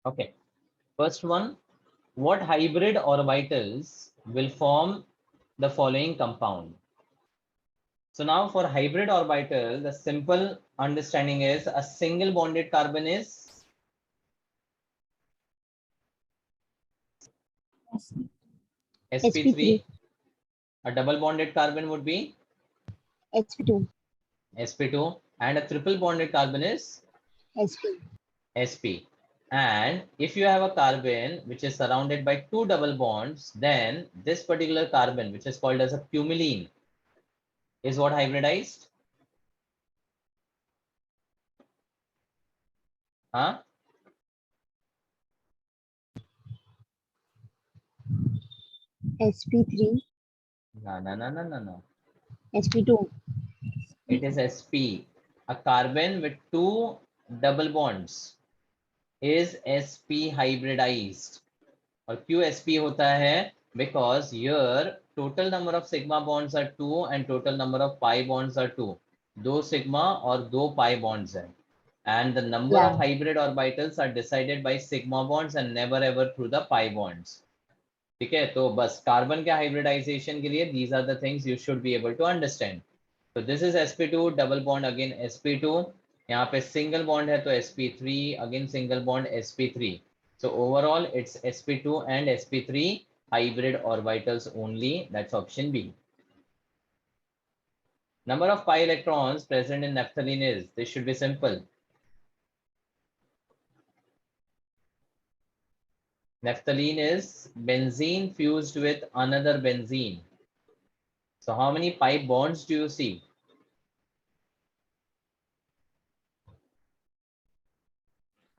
Okay. First one, what hybrid orbitals will form the following compound? So now for hybrid orbital, the simple understanding is a single bonded carbon is sp3, sp3. A double bonded carbon would be sp2, sp2, and a triple bonded carbon is sp. sp. And if you have a carbon which is surrounded by two double bonds, then this particular carbon, which is called as a cumulene, is what hybridized? Huh? sp3, No. sp2. It is sp. A carbon with two double bonds is sp hybridized. और क्यों sp होता है? Because here total number of sigma bonds are 2 and total number of pi bonds are 2. दो sigma और दो pi bonds हैं. And the number of Yeah. hybrid orbitals are decided by sigma bonds and never ever through the pi bonds. ठीक है, तो बस carbon के hybridisation के लिए these are the things you should be able to understand. So this is sp2 double bond again sp2. यहाँ पे single bond है तो sp3 again single bond sp3. So overall it's sp2 and sp3 hybrid orbitals only. That's option B. Number of pi electrons present in naphthalene is, this should be simple. Naphthalene is benzene fused with another benzene. So how many pi bonds do you see?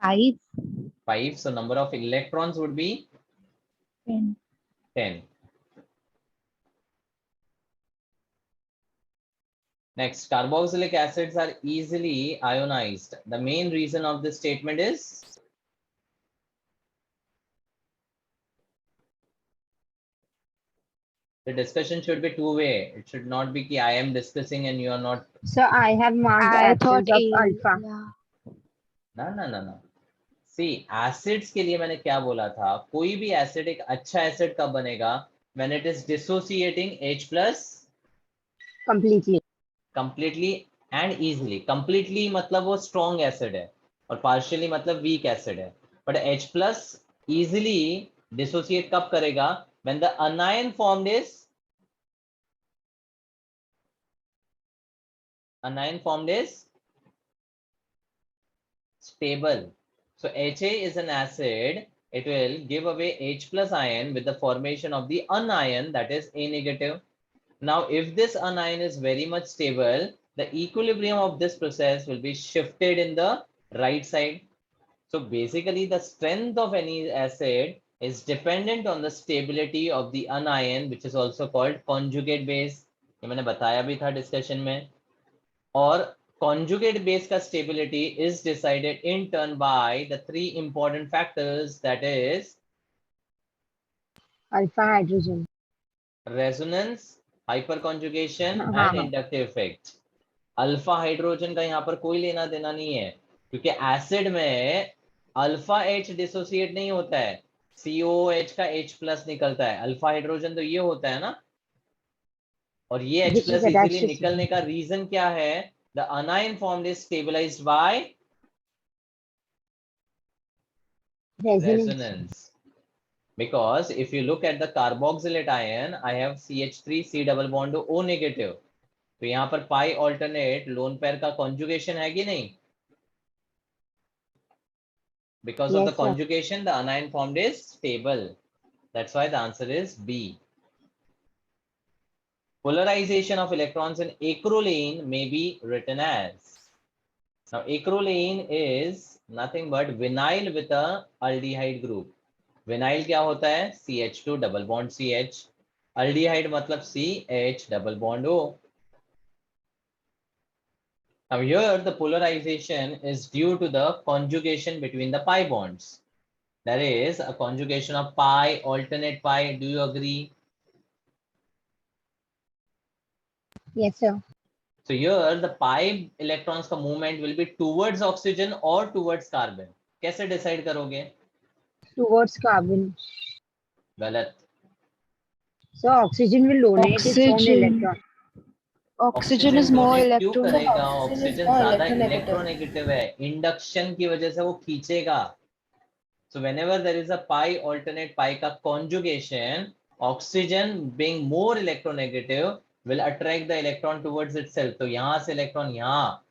5. 5. So number of electrons would be 10. 10. Next, carboxylic acids are easily ionized. The main reason of this statement is the discussion should be two-way. It should not be that I am discussing and you are not. So I have marked I thought absence of A. alpha. Yeah. No. See, acids के लिए मैंने क्या बोला था? कोई भी acid एक अच्छा acid कब बनेगा? When it is dissociating H plus completely and easily. Completely मतलब वो strong acid है और partially मतलब weak acid है. But H plus easily dissociate कब करेगा? When the anion formed is stable. So Ha is an acid. It will give away H plus ion with the formation of the anion, that is A negative. Now, if this anion is very much stable, the equilibrium of this process will be shifted in the right side. So basically, the strength of any acid is dependent on the stability of the anion, which is also called conjugate base. ये मैंने बताया भी था discussion में. और conjugate base का stability is decided in turn by the three important factors, that is Alpha hydrogen. resonance, hyperconjugation and inductive effect. Alpha hydrogen का यहाँ पर कोई लेना देना नहीं है, क्योंकि एसिड में अल्फा एच डिसोसिएट नहीं होता है, COOH का H प्लस निकलता है. अल्फा हाइड्रोजन तो ये होता है ना, और ये H प्लस इजीली निकलने का रीजन क्या है? The anion form is stabilized by resonance. Because if you look at the carboxylate ion, I have CH3 C double bond to O negative. तो यहाँ पर पाई ऑल्टरनेट लोन पेयर का conjugation है कि नहीं? Because of the conjugation, the anion formed is stable. That's why the answer is B. Polarization of electrons in acrolein may be written as. Now, acrolein is nothing but vinyl with a aldehyde group. Vinyl क्या होता है? CH2 double bond CH. Aldehyde मतलब CH double bond O. Now here the polarization is due to the conjugation between the pi bonds. There is a conjugation of pi, alternate pi. Do you agree? Yes, sir. So here the pi electrons का movement will be towards oxygen or towards carbon. कैसे decide करोगे? towards carbon. गलत. So oxygen will donate its own Oxygen. electron. Oxygen is more donate क्यों electron. करेगा? Oxygen is oxygen more ज्यादा electronegative. Electronegative है, induction की वजह से वो खींचेगा. So whenever there is a pi alternate pi का conjugation, oxygen being more electronegative will attract the electron towards itself. तो यहाँ से इलेक्ट्रॉन यहाँ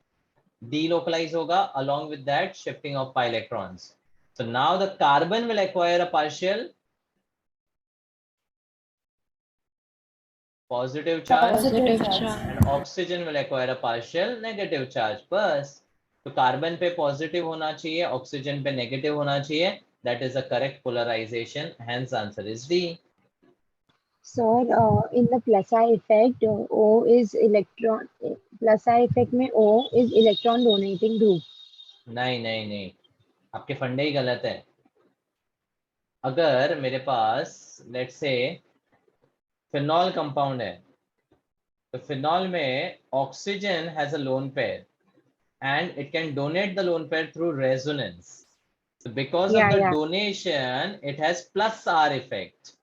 delocalize होगा, along with that shifting of pi electrons. So now the carbon will acquire a partial positive charge, Positive charge. and oxygen will acquire a partial negative charge. बस. तो carbon पे positive होना चाहिए, oxygen पे negative होना चाहिए. That is the correct polarization. Hence answer is D. Sir, in the plus I effect, O is electron. Plus I effect में O is electron donating group. नहीं नहीं नहीं, आपके फंडे ही गलत है. अगर मेरे पास लेट्स से फिनॉल कंपाउंड है, तो फिनॉल में oxygen has a lone pair and it can donate the lone pair through resonance. So because of the donation, it has plus R effect.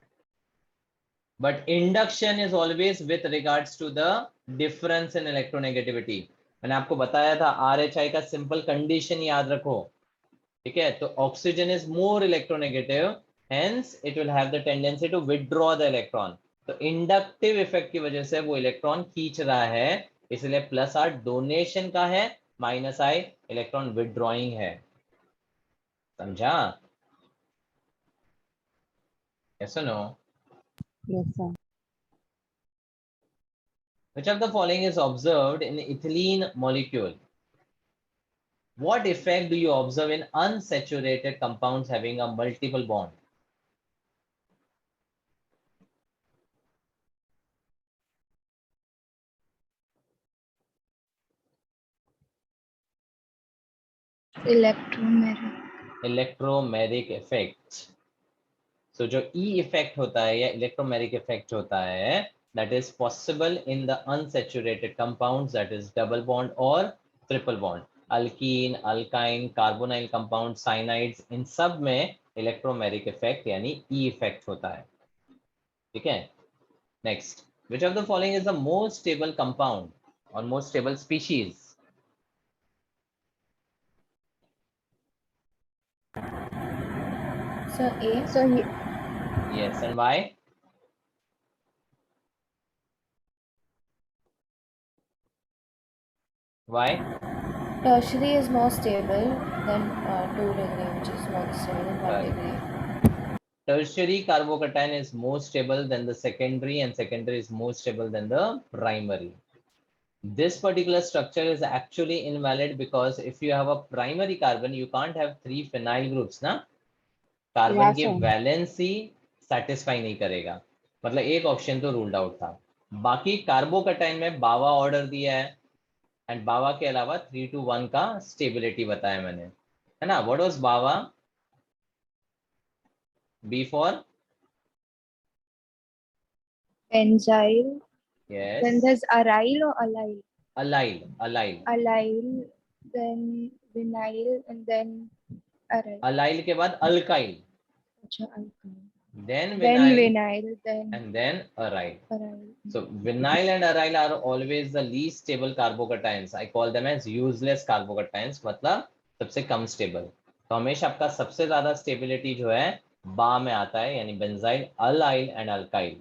But induction is always with regards to the difference in electronegativity. मैंने आपको बताया था RHI का simple condition याद रखो. ठीक है, तो oxygen is more electronegative, hence it will have the tendency to withdraw the electron. तो इंडक्टिव इफेक्ट की वजह से वो इलेक्ट्रॉन खींच रहा है, इसलिए प्लस आर डोनेशन का है, माइनस आई इलेक्ट्रॉन विथड्रॉइंग है. समझा? यस और no? Yes, sir. Which of the following is observed in ethylene molecule? What effect do you observe in unsaturated compounds having a multiple bond? Electromeric effect. So जो E effect होता है या electromeric effect होता है, that is possible in the unsaturated compounds, that is double bond or triple bond. Alkene, alkyne, carbonyl compound, cyanides, इन सब में electromeric effect यानी ई इफेक्ट होता है. ठीक है. Next, which of the following is the most stable compound or most stable species? So A. So Yes, and why? Why? Tertiary is more stable than 2 degree, which is more stable than 1 degree. Tertiary carbocation is more stable than the secondary, and secondary is more stable than the primary. This particular structure is actually invalid because if you have a primary carbon, you can't have 3 phenyl groups ना. Carbon की valency satisfy नहीं करेगा, मतलब एक option तो ruled out था. बाकी कार्बोकटाइन में बावा ऑर्डर दिया है, एंड बावा के अलावा 3-1 का स्टेबिलिटी बताया मैंने, है ना. व्हाट वाज बावा? B for Benzyl. yes, Then there's aryl or allyl? allyl. Allyl, then vinyl, and then aryl. allyl के बाद alkyl, Acha, alkyl. then Then vinyl, vinyl, then and then aryl. aryl. So vinyl and aryl are always the least stable carbocations. I call them as useless carbocations, मतलब सबसे कम stable. तो हमेशा आपका सबसे ज्यादा stability जो है बा में आता है, यानी बेंजाइल, अलाइल एंड अल्काइल.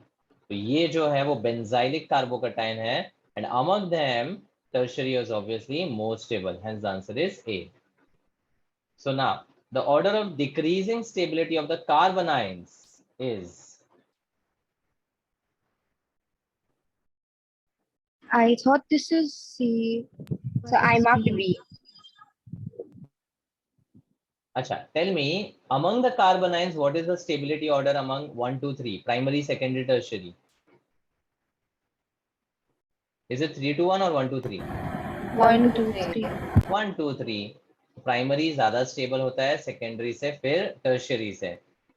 तो ये जो है वो बेंजाइलिक कार्बोकटाइन है, and among them tertiary is obviously more stable, hence the answer is A. So now the order of decreasing stability of the carbanions is, I thought this is C. So I marked B. Acha, tell me, among the carbanions, what is the stability order among 1, 2, 3, primary, secondary, tertiary? Is it 3-1 or 1-2-3? 1, 2, 3. 1-2-3. Primary ज्यादा stable होता है secondary से, फिर tertiary से.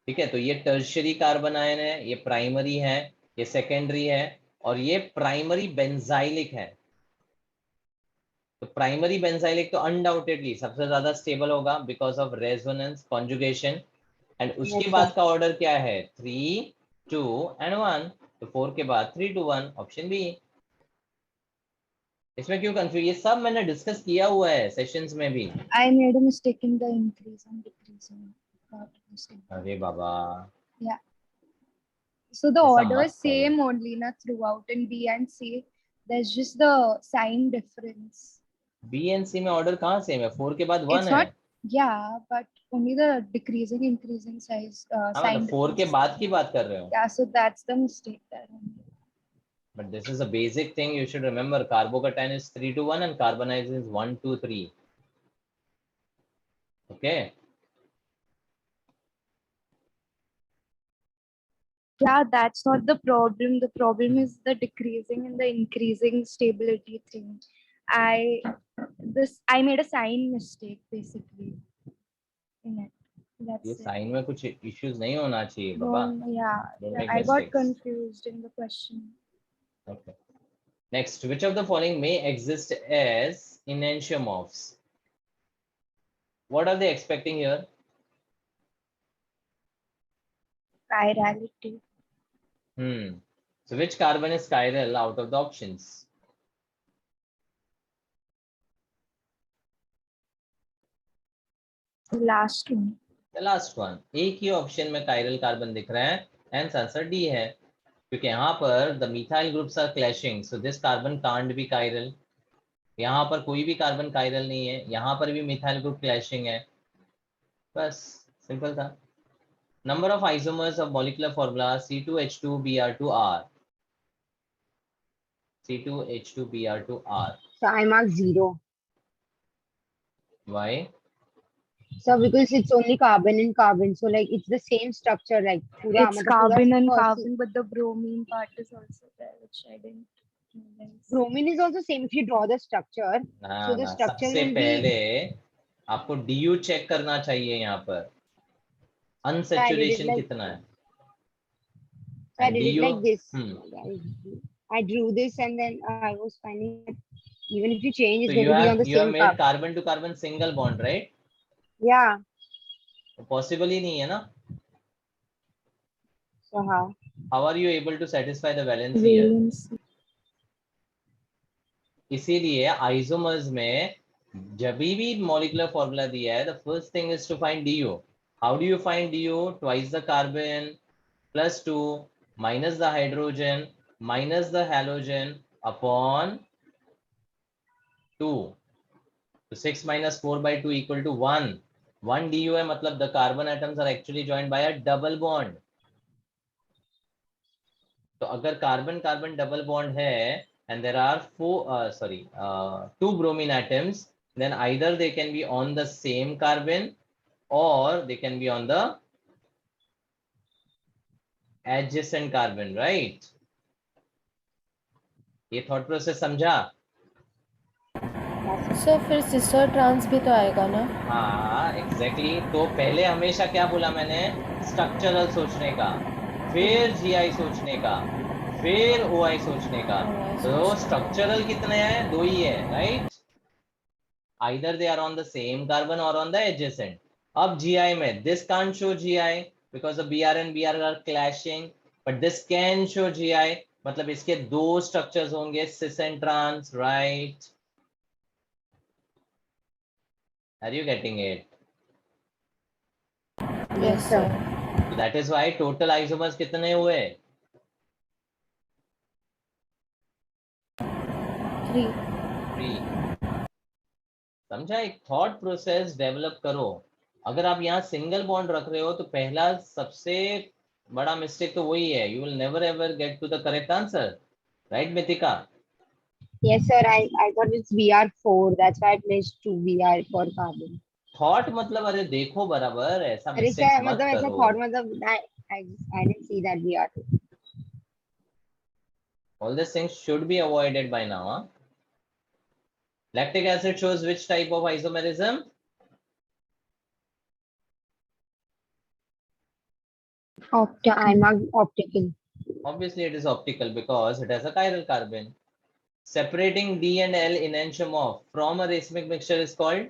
ठीक है, तो ये टर्शियरी कार्बन आयन है, ये प्राइमरी है, ये सेकेंडरी है, और ये प्राइमरी बेंजाइलिक है. तो प्राइमरी बेंजाइलिक तो अनडाउटेडली सबसे ज्यादा स्टेबल होगा because of resonance conjugation. And उसके Yes, बाद sir. का ऑर्डर क्या है? 3 2 एंड 1, तो 4 के बाद 3 2 1, ऑप्शन बी। इसमें क्यों कंफ्यूज? ये सब मैंने डिस्कस किया हुआ है सेशंस में भी। I made a mistake in the increase and decreasing part of the statement. अरे बाबा, Yeah. So the ऐसा order मत is करो। same only na throughout in B and C. There's just the sign difference. B and C में order कहाँ same है? 4 के बाद 1 It's है। not, yeah, but only the decreasing, increasing size हाँ, sign मतलब 4 के difference. बाद की बात कर रहे हो। Yeah, so that's the mistake that I made. But this is a basic thing you should remember. Carbocation is 3 to 1 and carbonizing is 1 to 3. Okay. Yeah, that's not the problem. The problem is the decreasing and the increasing stability thing. I made a sign mistake basically in it. ये That's it. Sign में कुछ issues नहीं होना चाहिए बाबा। No, yeah, Don't make I got mistakes. confused in the question. Okay. Next, which of the following may exist as enantiomorphs? What are they expecting here? Chirality. So which carbon is chiral out of the options? The last one. The last one. एक ही option में chiral carbon दिख रहा है, hence answer D है, क्योंकि यहाँ पर the methyl groups are clashing, so this carbon can't be chiral. यहाँ पर कोई भी कार्बन chiral नहीं है, यहाँ पर भी methyl group clashing है, बस सिंपल था। Number of isomers of molecular formula C2H2Br2R. C2H2Br2R. So I mark 0. Why? So because it's only carbon and carbon, so like it's the same structure, like पूरा It's मतलब पूरा carbon and first- carbon, but the bromine part is also there, which I didn't realize. bromine is also same if you draw the structure. ना So the ना, structure सबसे will पहले be. आपको DU check करना चाहिए, यहाँ पर I did it unsaturation like. कितना है। So I And did it DU, like this. I drew this and then I was finding that even if you change, so it's going to be on the you have same made carbon. carbon to carbon single bond, right? Yeah. Possible ही नहीं है ना। So how? How are you able to satisfy the valency here? Valency. इसीलिए isomers में जब भी molecular formula दिया है, the first thing is to find DU. How do you find DU? Twice the carbon plus 2 minus the hydrogen minus the halogen upon 2. So 6 minus 4 by 2 equal to 1. 1 DU है, मतलब the carbon atoms are actually joined by a double bond. तो अगर carbon carbon double bond है and there are two bromine atoms, then either they can be on the same carbon or they can be on the adjacent carbon, right? ये thought process समझा? So फिर sister trans भी तो आएगा ना? हाँ exactly. तो पहले हमेशा क्या बोला मैंने? स्ट्रक्चरल सोचने का, फिर जीआई सोचने का, फिर ओआई सोचने का। तो स्ट्रक्चरल कितने हैं? 2 ही है, right? Either they are on the same carbon or on the adjacent. अब GI में this can't show GI because the BR and BR are clashing, but this can show GI, मतलब इसके 2 structures होंगे cis and trans, right? Are you getting it? Yes, sir. So that is why total isomers कितने हुए? 3. 3. समझा? एक thought process develop करो। अगर आप यहाँ सिंगल बॉन्ड रख रहे हो तो पहला सबसे बड़ा मिस्टेक तो वही है, you will never ever get to the correct answer, right Mithika? Yes, sir. I thought it's BR4. That's why I placed 2 BR for carbon. Thought मतलब अरे देखो बराबर, ऐसा अरे मिस्टेक सर मत मतलब ऐसा करो। thought मतलब I didn't see that BR2. All these things should be avoided by now, huh? Lactic acid shows which type of isomerism? I marked optical. Obviously it is optical because it has a chiral carbon. Separating D and L enantiomer from a racemic mixture is called?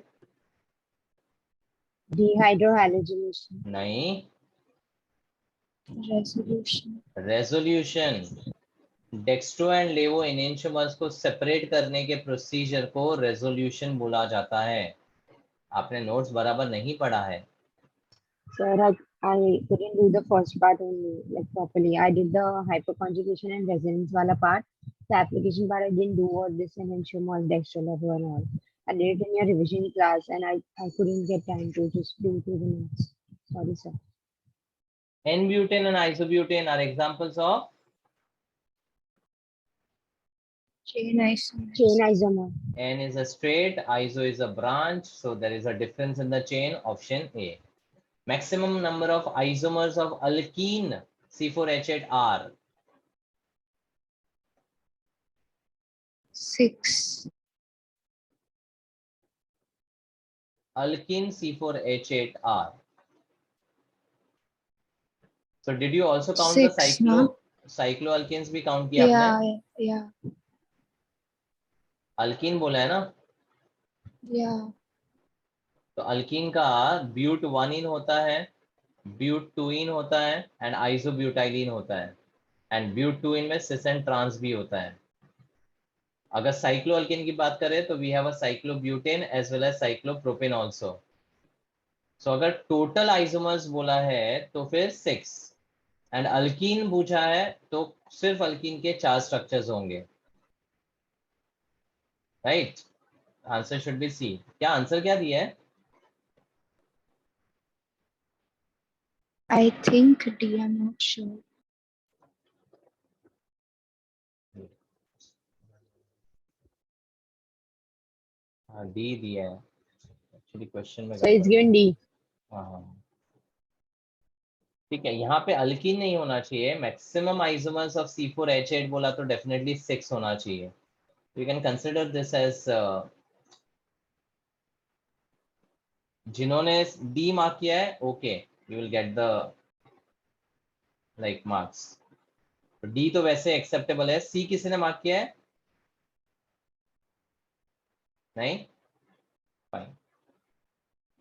Dehydrohalogenation. नहीं, Resolution. Resolution. Dextro and लेवो enantiomers को separate करने के procedure को resolution बोला जाता है। आपने नोट्स बराबर नहीं पढ़ा है। Sir, I couldn't do the first part only like properly. I did the hyperconjugation and resonance wala part. The application part I didn't do all this enantiomers, dextrolavo and all. I did it in your revision class and I couldn't get time to just do through the notes. Sorry, sir. N-butane and isobutane are examples of Chain isomers. Chain isomer. N is a straight, iso is a branch, so there is a difference in the chain. Option A. Maximum number of isomers of alkene C4H8R. 6. Alkene C4H8R. So did you also count the 6, no? cycloalkenes भी count किया आपने? Yeah. Alkyne बोला है ना? Yeah. तो alkyne का ब्यूट 1 होता है, ब्यूट 2 होता है एंड आइसोब्यूटाइलिन होता है, एंड ब्यूट 2 में सिस एंड ट्रांस भी होता है। अगर साइक्लोअल्केन की बात करें तो we have a cyclobutane as well as cyclopropane also. So अगर टोटल आइसोमर्स बोला है तो फिर 6, एंड अल्कीन पूछा है तो सिर्फ अल्कीन के 4 स्ट्रक्चर्स होंगे, right? Answer should be C. क्या आंसर क्या दिया है? I think D, I'm not sure. हाँ, डी दिया है एक्चुअली क्वेश्चन में। So it's given D. हाँ ठीक है, यहाँ पे अल्कीन नहीं होना चाहिए। मैक्सिमम आइसोमर्स ऑफ C4H8 बोला तो डेफिनेटली 6 होना चाहिए। You can consider this as, जिन्होंने डी मार्क किया है okay, you will get the like marks. D तो वैसे एक्सेप्टेबल है। सी किसी ने मार्क किया है? नहीं, फाइन,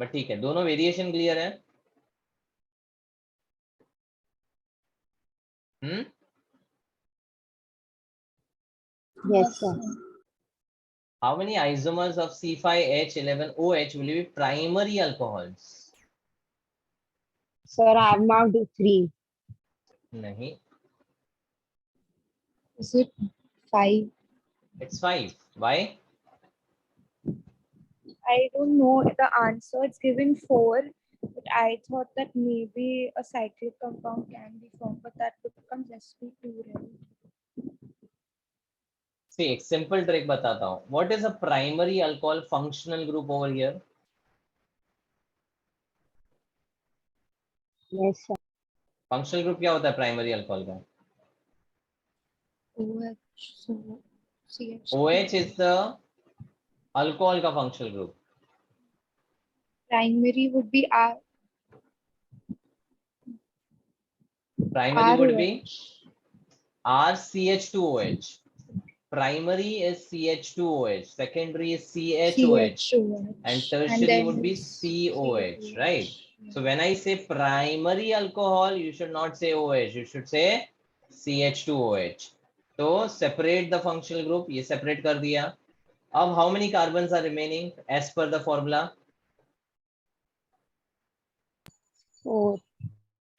बट ठीक है, दोनों वेरिएशन क्लियर है। Yes, sir. How many isomers of C5H11OH will be primary alcohols? Sir, I have marked 3. नहीं, Is it 5? it's 5. Why? I don't know the answer. It's given 4, but I thought that maybe a cyclic compound can be formed, but that becomes sp2, right? See, एक simple trick बताता हूँ. What is a primary alcohol functional group over here? Yes, sir. Functional group क्या होता है primary alcohol का? OH. So CH. OH is the alcohol का functional group. Primary would be R. Primary would be ROH. RCH2OH. Primary is CH2OH. Secondary is CHOH. CHOH. And tertiary would be COH, right? So when I say primary alcohol, you should not say OH. You should say CH2OH. So separate the functional group. ये separate कर दिया. अब how many carbons are remaining as per the formula? 4.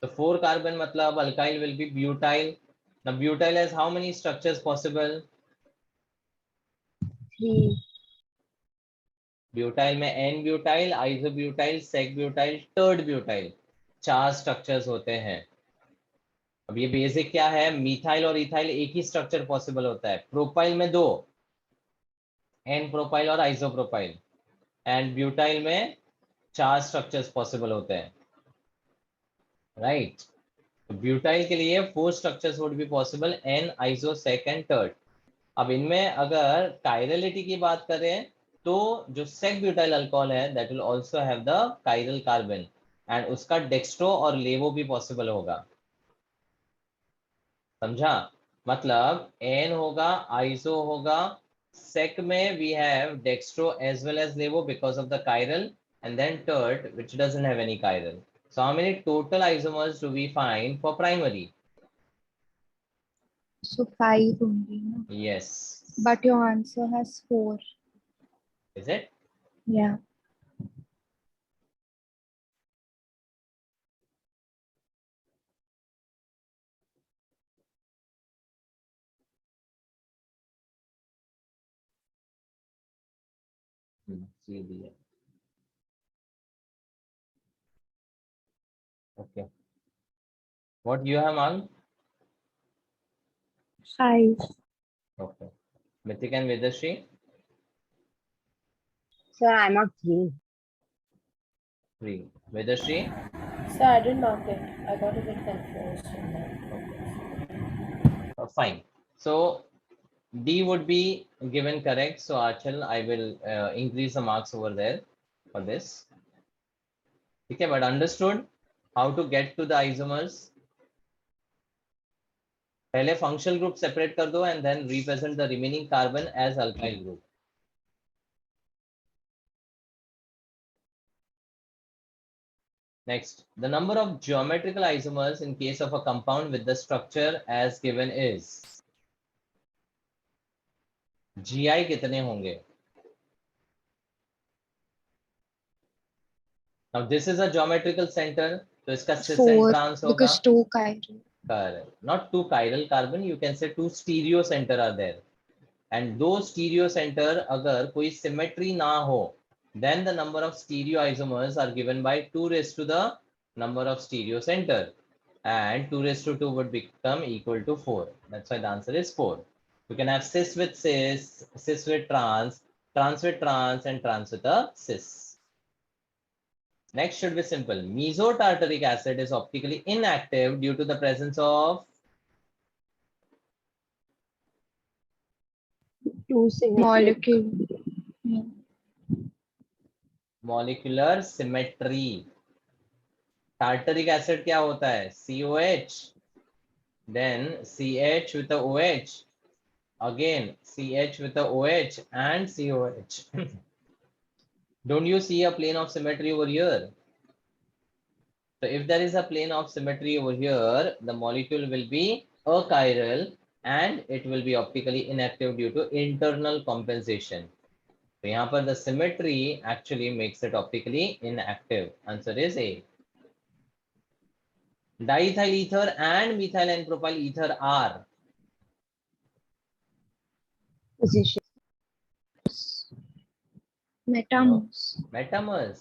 So 4 carbon मतलब alkyl will be butyl. Now butyl has how many structures possible? 3. Butyl में n butyl, isobutyl, sec butyl, tert butyl, 4 structures होते हैं। अब ये basic क्या है, methyl और ethyl एक ही स्ट्रक्चर पॉसिबल होता है। प्रोपाइल में 2, एन प्रोपाइल और आइसोप्रोपाइल, एंड ब्यूटाइल में 4 स्ट्रक्चर्स पॉसिबल होते हैं, राइट? ब्यूटाइल के लिए 4 structures would be possible, n, iso, sec and tert. अब इनमें अगर कायरलिटी की बात करें तो जो सेक ब्यूटाइल अल्कोहल है that will also have the chiral carbon, and उसका डेक्स्ट्रो और लेवो भी पॉसिबल होगा। समझा? मतलब एन होगा, आइसो होगा, सेक में we have dextro as well as levo because of the chiral, and then tert which doesn't have any chiral. So how many total isomers do we find for primary? So 5 only, no? Yes. But your answer has 4. Is it? Yeah. See the. Okay. What you have marked? 5. Okay. Mithik and Vedashri? Sir, I marked 3. 3. Vedashri? So I didn't mark it. I got a bit confused in that. Fine. So D would be given correct. So Achal, I will increase the marks over there for this. Okay, but understood how to get to the isomers? पहले functional group separate कर दो and then represent the remaining carbon as alkyl group. Next, the number of geometrical isomers in case of a compound with the structure as given is. GI कितने होंगे? Now this is a geometrical center, so इसका cis and 4 trans होगा. because 2 chiral. Correct. Not 2 chiral carbon, you can say 2 stereo center are there. And those stereo center अगर कोई symmetry ना हो, then the number of stereoisomers are given by 2 raised to the number of stereo center. And 2 raised to 2 would become equal to 4. That's why the answer is 4. You can have cis with cis, cis with trans, trans with trans, and trans with a cis. Next should be simple. Mesotartaric acid is optically inactive due to the presence of 2 symmetric. Molecule. Yeah. molecular symmetry. Tartaric acid क्या होता है? COH, then CH with the OH, again CH with the OH and COH. Don't you see a plane of symmetry over here? So if there is a plane of symmetry over here, the molecule will be achiral and it will be optically inactive due to internal compensation. So यहाँ पर the symmetry actually makes it optically inactive. Answer is A. Diethyl ether and methyl and propyl ether are Position. Metamers. Metamers.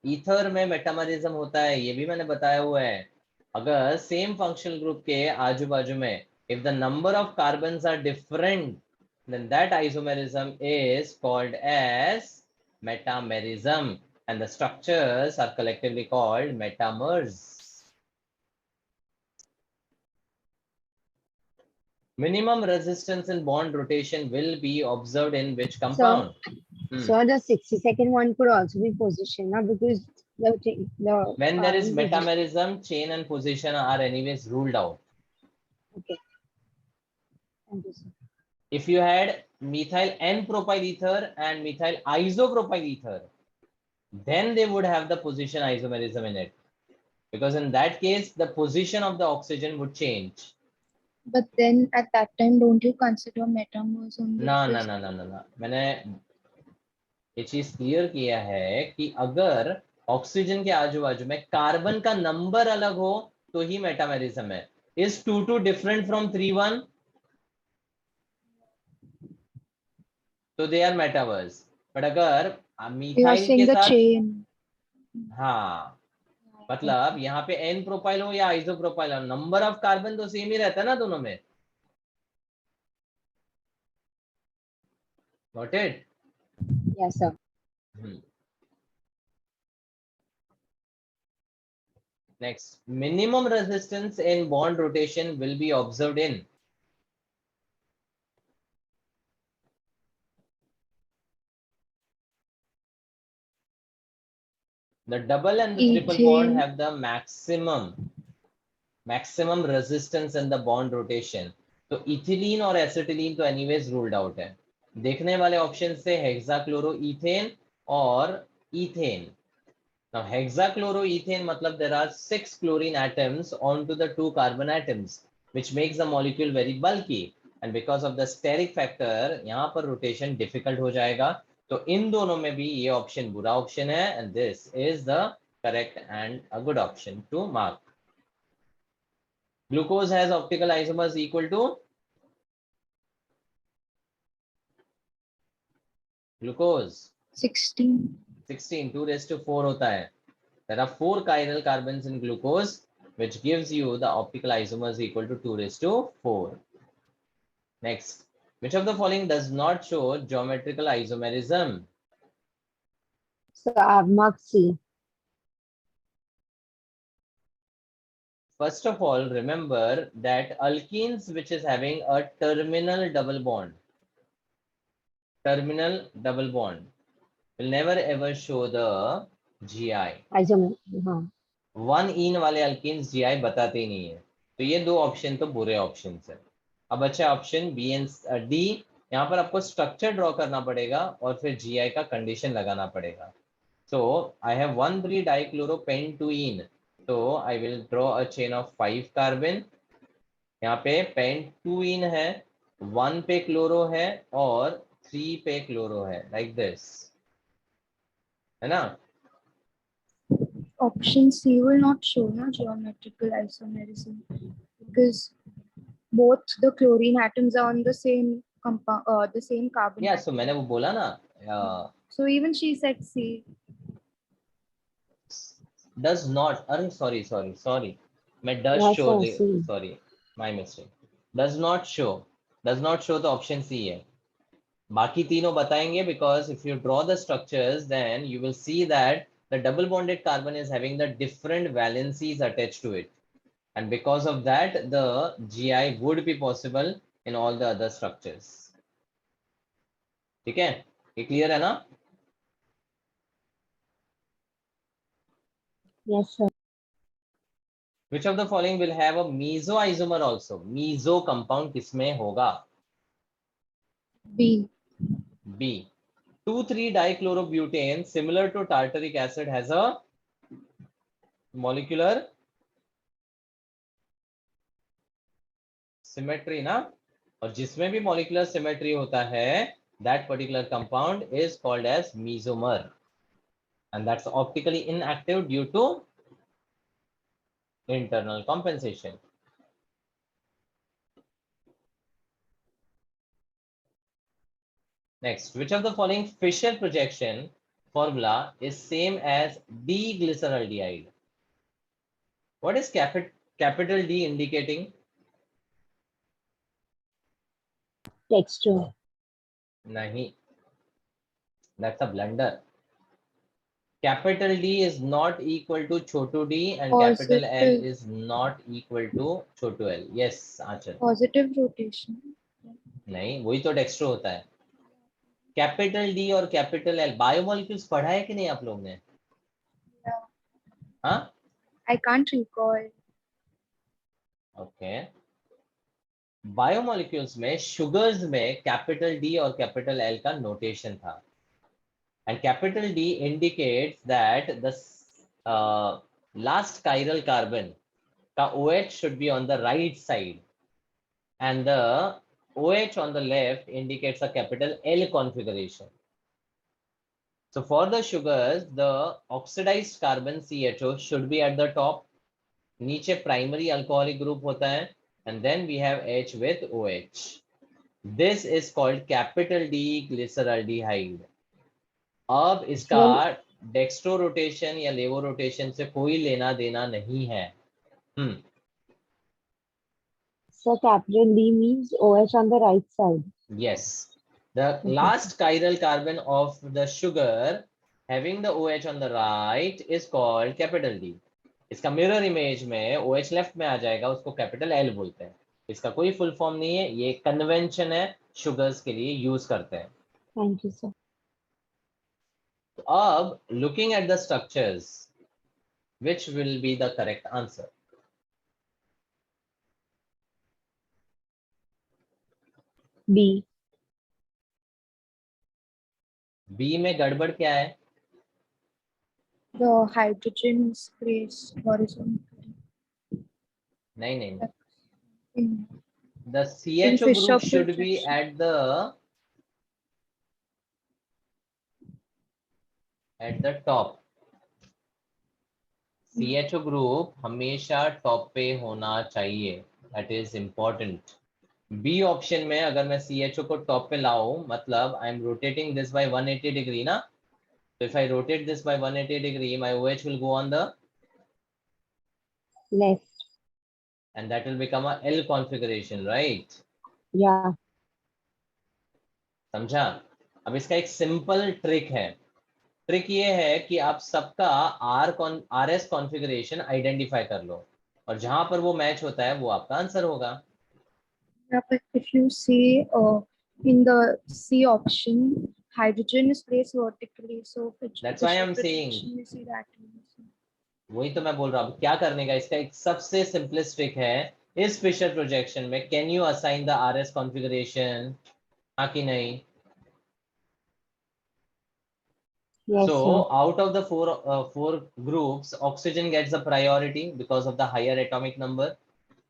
Ether में metamerism होता है, ये भी मैंने बताया हुआ है. अगर सेम फंक्शनल ग्रुप के आजू बाजू में if the number of carbons are different, then that isomerism is called as metamerism and the structures are collectively called metamers. Minimum resistance in bond rotation will be observed in which compound? So the 60-second one could also be position, now because the When there is carbon position- metamerism, chain and position are anyways ruled out. Okay. Thank you, sir. If you had methyl N-propyl ether and methyl isopropyl ether, then they would have the position isomerism in it. Because in that case, the position of the oxygen would change. But then at that time, don't you consider metamers only? ना because- ना ना ना ना ना मैंने ये चीज clear किया है कि अगर ऑक्सीजन के आजू बाजू में कार्बन का नंबर अलग हो तो ही मेटामेरिज्म है. Is 2 different from 3 तो they are metamers. But अगर You are मिथाइल saying के the साथ chain. हाँ मतलब यहाँ पे एन प्रोपाइल हो या आइसोप्रोपाइल हो, नंबर ऑफ कार्बन तो सेम ही रहता है ना दोनों में. Got it? Yes, sir. Next, minimum resistance in bond rotation will be observed in the double and the triple bond Ethane. have the maximum resistance in the bond rotation. तो ethylene और acetylene तो anyways ruled out है. देखने वाले option से हेक्साक्लोरोइथेन और ethane. Now hexachloroethane matlab there are 6 chlorine atoms onto the 2 carbon atoms, which makes the molecule very bulky, and because of the steric factor यहाँ पर rotation difficult हो जाएगा. तो इन दोनों में भी ये option बुरा option है, and this is the correct and a good option to mark. Glucose has optical isomers equal to glucose 16. 16 2 raised to 4 होता है. There are 4 chiral carbons in glucose, which gives you the optical isomers equal to 2 raised to 4. Next, which of the following does not show geometrical isomerism? So I've marked C. First of all, remember that alkenes which is having a terminal double bond will never ever show the GI. Isomer. हाँ. 1 इन वाले alkenes GI बताते ही नहीं है, तो ये दो option तो बुरे ऑप्शन है. अब अच्छा ऑप्शन बी एंड डी, यहाँ पर आपको स्ट्रक्चर ड्रॉ करना पड़ेगा और फिर GI का कंडीशन लगाना पड़ेगा. So I have 1,3-dichloropentuene. So I will draw a chain of 5 carbon. यहाँ पे pentuene है, 1 पे क्लोरो है और 3 पे क्लोरो है, like this, है ना? Option C will not show no geometrical isomerism because both the chlorine atoms are on the same compound, the same carbon. Yeah, atom. so मैंने वो बोला ना, So even she said C. does not, अरे sorry, मैं does Yes, show, sir, C. sorry, my mistake. does not show तो option C है. बाकी तीनों बताएंगे, because if you draw the structures then you will see that the double bonded carbon is having the different valencies attached to it, and because of that the GI would be possible in all the other structures. ठीक है, ये clear है ना? Yes, sir. Which of the following will have a mesoisomer also? Meso compound किसमें होगा? B. B. 2,3-dichlorobutane similar to tartaric acid has a molecular symmetry ना, और जिसमें भी molecular symmetry होता है that particular compound is called as mesomer, and that's optically inactive due to internal compensation. Next, which of the following Fisher projection formula is same as D-glyceraldehyde? What is capital D indicating? Texture. Nahi, that's a blunder. Capital D is not equal to Chhotu d and capital L Positive. is not equal to Chhotu l. Yes, Aanchal. Positive rotation. नहीं, वही तो dextro होता है. Capital D और capital L biomolecules पढ़ा है कि नहीं आप लोग ने? Yeah. हाँ, I can't recall. Okay. Biomolecules में शुगर्स में कैपिटल डी और कैपिटल एल का नोटेशन था, and capital D indicates that the last chiral carbon का OH should be on the right side, and the OH on the left indicates a capital L configuration. So for the sugars, the oxidized carbon CHO should be at the top. नीचे primary alcoholic group होता है, and then we have H with OH. This is called capital D glyceraldehyde. अब इसका dextro rotation या लेवो rotation से कोई लेना देना नहीं है. So capital D means OH on the right side. Yes, the last chiral carbon of the sugar having the OH on the right is called capital D. इसका मिरर इमेज में OH लेफ्ट में आ जाएगा, उसको capital L बोलते हैं. इसका कोई full form नहीं है, ये कन्वेंशन है, शुगर्स के लिए यूज करते हैं. Thank you, sir. अब looking at the structures, which will be the correct answer? B. B में गड़बड़ क्या है? the hydrogen is placed horizontally. नहीं नहीं, In, the in CHO Fisher group should be projection. at the top. CHO group हमेशा top पे होना चाहिए, that is important. B option में अगर मैं CHO को टॉप पे लाऊं, मतलब I am rotating this by 180 degree ना, so if I rotate this by 180 degree, my OH will go on the left. and that will become a L configuration, right? Yeah. समझा? अब इसका एक simple trick है। Trick ये है कि आप सबका RS कॉन्फ़िगरेशन आइडेंटिफाई कर लो और जहां पर वो मैच होता है वो आपका आंसर होगा। Yeah, but if you see in the C option, hydrogen is placed vertically. So That's why I'm saying, projection, you see that. वही तो मैं बोल रहा हूँ। क्या करने का, इसका एक सबसे सिंपलेस्ट ट्रिक है, इस फिशर प्रोजेक्शन में can you assign the RS configuration, हाँ कि नहीं? Yes, So sir. out of the four groups, oxygen gets the priority because of the higher atomic number,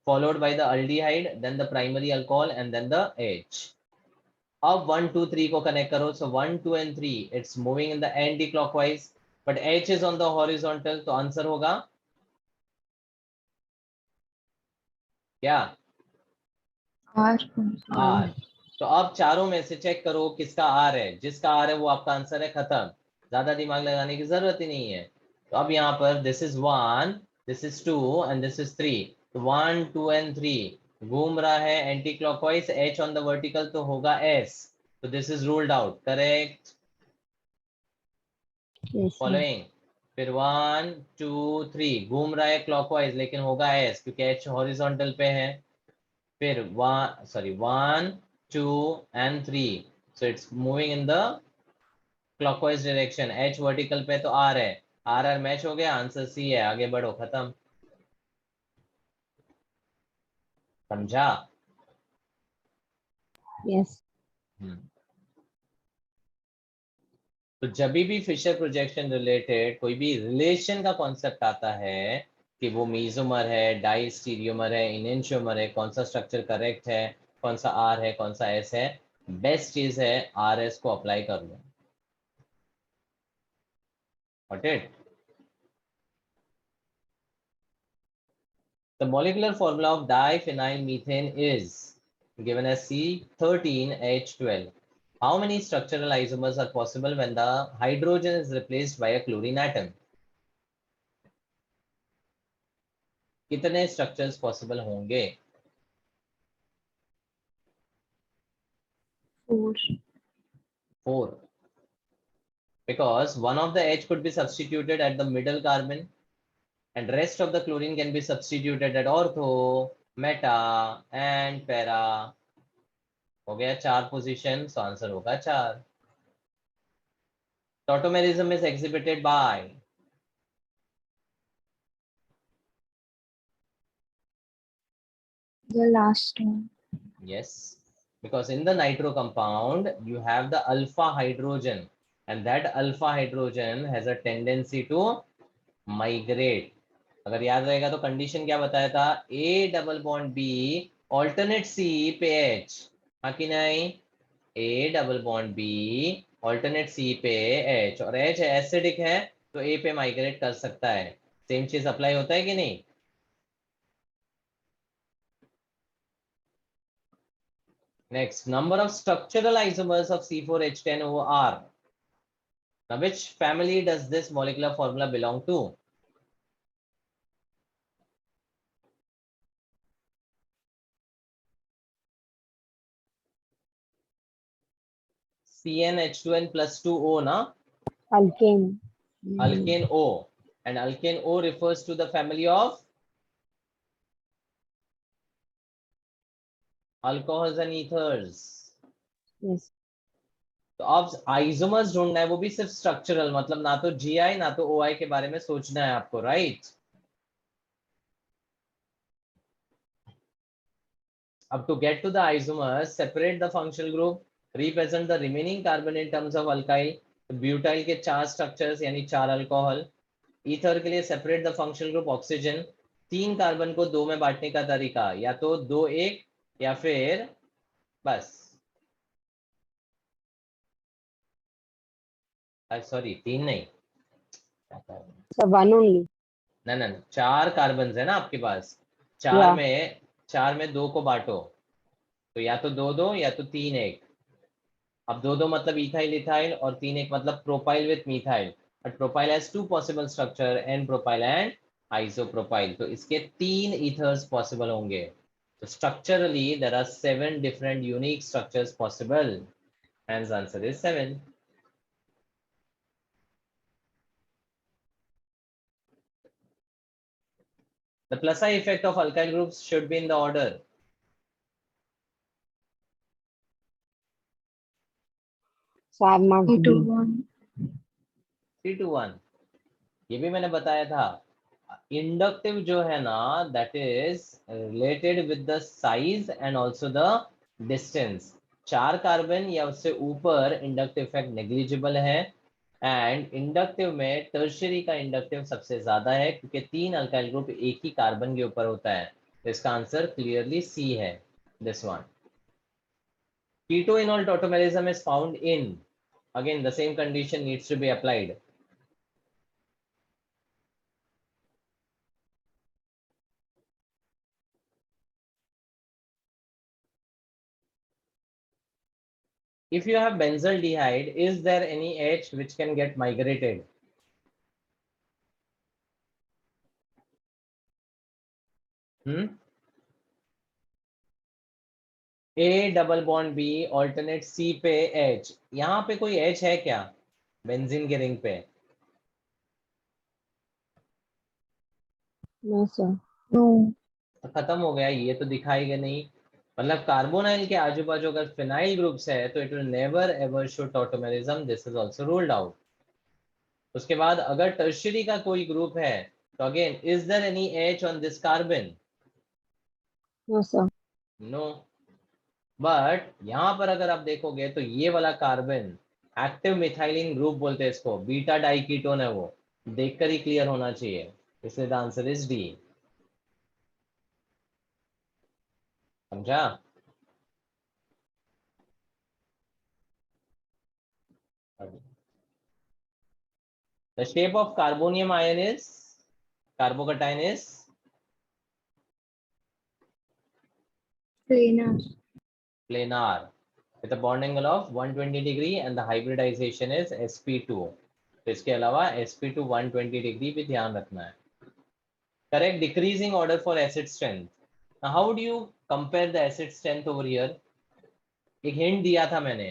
followed by the aldehyde, then the primary alcohol, and then the H. अब 1 2 3 को connect करो, so 1 2 and 3 it's moving in the anti-clockwise, but H is on the horizontal, तो answer होगा क्या? R. R. तो अब चारों में से चेक करो किसका R है, जिसका R है वो आपका आंसर है, खत्म, ज्यादा दिमाग लगाने की जरूरत ही नहीं है। तो अब यहाँ पर this is 1, this is 2 and this is 3, तो 1 2 and 3 घूम रहा है anti clockwise, H on the vertical तो होगा S, तो this is ruled out, correct? Yes, sir. Following, फिर 1 2 3 घूम रहा है क्लॉकवाइज लेकिन होगा S क्योंकि H हॉरिजॉन्टल पे है, फिर 1 2 and 3, so it's moving in the clockwise direction, H vertical पे तो R है, R मैच हो गया, आंसर C है, आगे बढ़ो, खत्म। समझा? Yes. तो जब भी फिशर प्रोजेक्शन रिलेटेड कोई भी रिलेशन का कॉन्सेप्ट आता है कि वो मीजोमर है, डाइस्टीरियोमर है, इनेंशियोमर है, कौन सा स्ट्रक्चर करेक्ट है, कौन सा R है, कौन सा S है, बेस्ट चीज है RS को अप्लाई कर लो। Got it? The molecular formula of diphenyl methane is given as C13H12. How many structural isomers are possible when the hydrogen is replaced by a chlorine atom? कितने structures possible होंगे? 4. 4. Because one of the H could be substituted at the middle carbon and rest of the chlorine can be substituted at ortho, meta and para. हो गया 4 position, so answer होगा 4. Tautomerism is exhibited by The last one. yes, because in the nitro compound you have the alpha hydrogen and that alpha hydrogen has a tendency to migrate. अगर याद रहेगा तो condition क्या बताया था, A double bond B alternate C पे H, हाँ कि नहीं? A double bond B alternate C पे H, और H एसिडिक है तो A पे माइग्रेट कर सकता है। सेम चीज अप्लाई होता है कि नहीं? Next, number of structural isomers of C4H10O are. Now, which family does this molecular formula belong to? CnH2n plus 2O, na? Alkane. Alkane O. And alkane O refers to the family of alcohols and ethers. Yes. तो अब isomers ढूंढना है, वो भी सिर्फ structural, मतलब ना तो GI ना तो OI के बारे में सोचना है आपको, राइट? अब to get to the isomers, separate the functional group, represent the remaining carbon in terms of alkyl. तो ब्यूटाइल के 4 स्ट्रक्चर्स यानी 4 अल्कोहल, ईथर के लिए separate the functional group oxygen, 3 carbon को 2 में बांटने का तरीका या तो 2-1 या फिर बस सॉरी 3 नहीं, So one only. ना ना 4 कार्बन है ना आपके पास, Yeah. चार में 2 को बांटो तो या तो 2-2 या तो 3-1। अब 2-2 मतलब इथाइल इथाइल और 3-1 मतलब propyl with methyl, but propyl has 2 possible structure, n propyl and isopropyl, तो इसके 3 ईथर्स पॉसिबल होंगे। तो structurally there are 7 different unique structures possible, hence answer is 7. The plus I effect of alkyl groups should be in the order. So I have marked 3 to B. 1. 3-1 ये भी मैंने बताया था। Inductive जो है ना that is related with the size and also the distance. 4 carbon या उससे ऊपर इंडक्टिव इफेक्ट नेग्लिजिबल है, एंड इंडक्टिव में टर्शियरी का इंडक्टिव सबसे ज्यादा है क्योंकि 3 अल्काइल ग्रुप एक ही कार्बन के ऊपर होता है। तो इसका आंसर क्लियरली सी है, this one. Keto-enol tautomerism is found in, again the same condition needs to be applied. If you have benzaldehyde, is there any H which can get migrated? A double bond B alternate C पे H, यहाँ पे कोई H है क्या benzene के ring पे? No, sir. No. तो खत्म हो गया, ये तो दिखाएगा नहीं। मतलब कार्बोनाइल के आजू बाजू अगर फिनाइल ग्रुप्स है तो it will never ever show tautomerism, this is also ruled out. उसके बाद अगर टर्शियरी का कोई ग्रुप है तो again is there any H on this carbon? No, sir. No. But यहाँ पर अगर आप देखोगे तो ये वाला कार्बन एक्टिव मिथाइलिन ग्रुप बोलते हैं इसको, बीटा डाइकीटोन है वो, देखकर ही क्लियर होना चाहिए, इसलिए द आंसर इज डी। समझा? The shape of carbonium ion is, carbocation is Planar. planar with a bond angle of 120 degree and the hybridization is sp2। तो इसके अलावा sp2 120 डिग्री भी ध्यान रखना है। Correct decreasing order for acid strength. Now how do you compare the acid strength over here? एक hint दिया था मैंने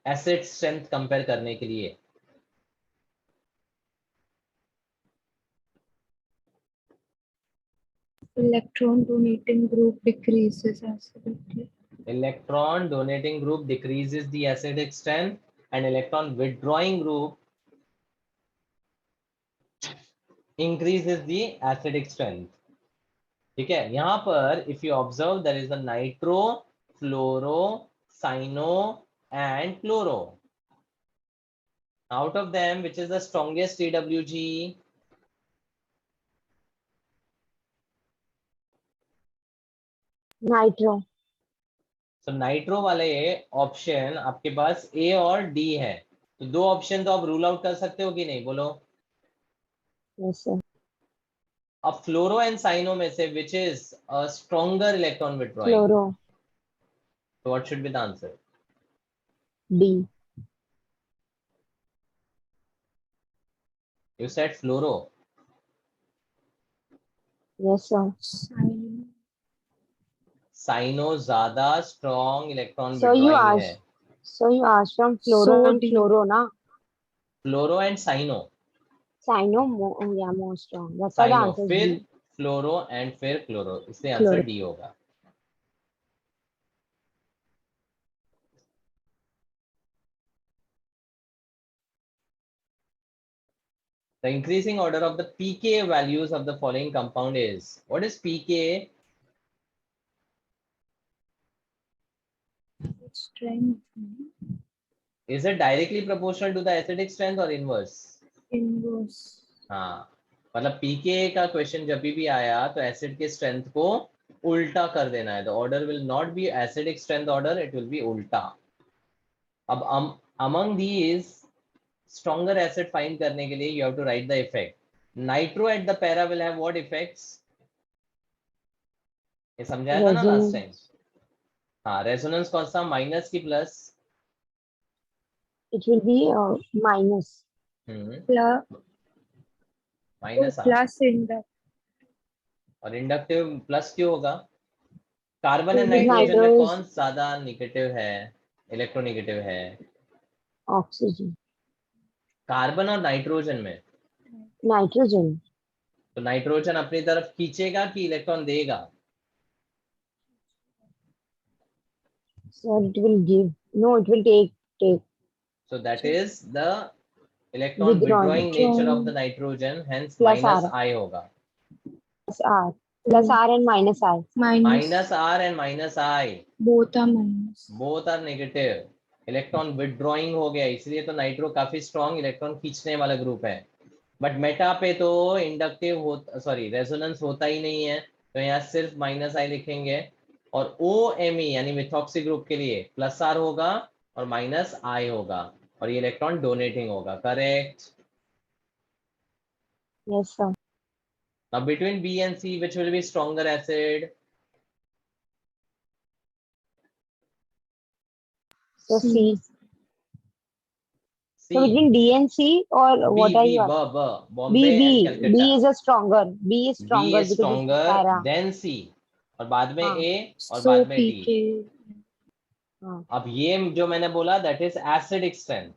एसिड स्ट्रेंथ कंपेयर करने के लिए। Electron donating group decreases acidity. Electron donating group decreases the acidic strength and electron withdrawing group increases the acidic strength। ठीक है, यहाँ पर if you observe there is a nitro, fluoro, cyano and chloro। Out of them which is the strongest TWG? Nitro. तो nitro वाले option आपके पास ए और D है, तो 2 ऑप्शन तो आप रूल आउट कर सकते हो कि नहीं, बोलो। Yes, sir. अब फ्लोरो एंड साइनो में से which is a stronger electron withdrawing? Fluoro. तो what should be the answer? D. You said fluoro. Yes, sir. Cyano. Cyano ज्यादा strong electron So you withdrawing है। asked. So you asked from fluoro So and D. fluoro, na? Fluoro and cyano. Cyano, yeah, more strong. That's why the cyano answer is फिर D. Fluoro and फिर chloro, इसलिए answer Fluoro. D होगा। The increasing order of the pKa values of the following compound is, what is pKa? Strength. Is it directly proportional to the acidic strength or inverse? Inverse. हाँ, मतलब पीके का question जब भी आया तो acid के strength को उल्टा कर देना है. The order will not be acidic strength order, it will be उल्टा. अब among these stronger acid find करने के लिए you have to write the effect. Nitro at the para will have what effects? ये समझाया था ना लास्ट टाइम. हाँ, रेजोनेंस कौन सा, माइनस की plus? It will be minus. Minus R. Plus in that. और इंडक्टिव प्लस क्यों होगा? Carbon and Because nitrogen nitro में is कौन ज्यादा नेगेटिव है, इलेक्ट्रोनेगेटिव है? oxygen. कार्बन और नाइट्रोजन में. Nitrogen. तो नाइट्रोजन अपनी तरफ खींचेगा कि इलेक्ट्रॉन देगा? So it will give. No, it will take. So that is the electron Withdrawing. withdrawing nature of the nitrogen, hence Plus minus R. I होगा. Plus R. Plus R and minus I. Minus R and minus I both are minus. both are negative. Electron withdrawing हो गया, इसलिए तो nitro काफी strong electron खींचने वाला group है. But Meta पे तो इंडक्टिव हो, सॉरी रेजोनेंस होता ही नहीं है, तो यहाँ सिर्फ माइनस आई लिखेंगे. और OMe यानी मिथॉक्सी ग्रुप के लिए प्लस आर होगा और माइनस आई होगा, और ये इलेक्ट्रॉन डोनेटिंग होगा. Correct. Yes, sir. Now between B and C, which will be stronger acid? So C. C. So between D and C, or what are you asking? Bombay and Calcutta. B is a stronger. B is B stronger is because it's stronger para. than C. और बाद में हाँ. A और So बाद में D. PK. हाँ. अब ये जो मैंने बोला that is acidic strength.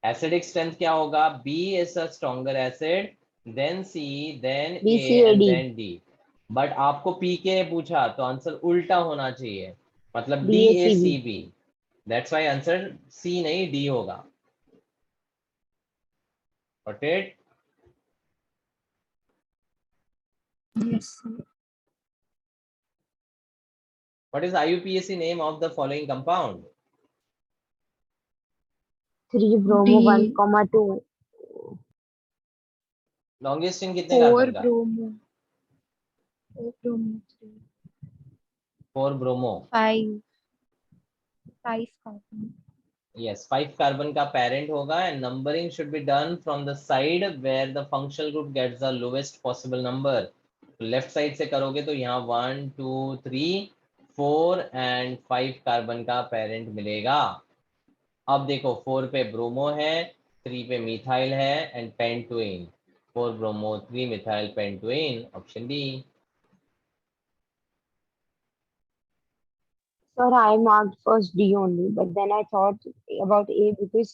Acidic strength क्या होगा? B is a stronger acid, then C, then B, A C, A, and D. then D. But आपको PK पूछा तो आंसर उल्टा होना चाहिए, मतलब D, A, C, B. DACB. That's why answer C नहीं D होगा. Got it? Yes. Sir. What is IUPAC name of the following compound? 3 bromo D. 1, comma 2. Longest chain कितने 4 कार्बन का? bromo. 4 bromo 3. 4 bromo. 5. 5 carbon. Yes, 5 carbon का parent होगा, and numbering should be done from the side where the functional group gets the lowest possible number. Left side से करोगे तो यहाँ 1 2 3 4 and 5 carbon का parent मिलेगा. अब देखो 4 पे ब्रोमो है, 3 पे मिथाइल है and pentene. 4 bromo 3 methyl pentene, option D. Sir, I marked first D only, but then I thought about A because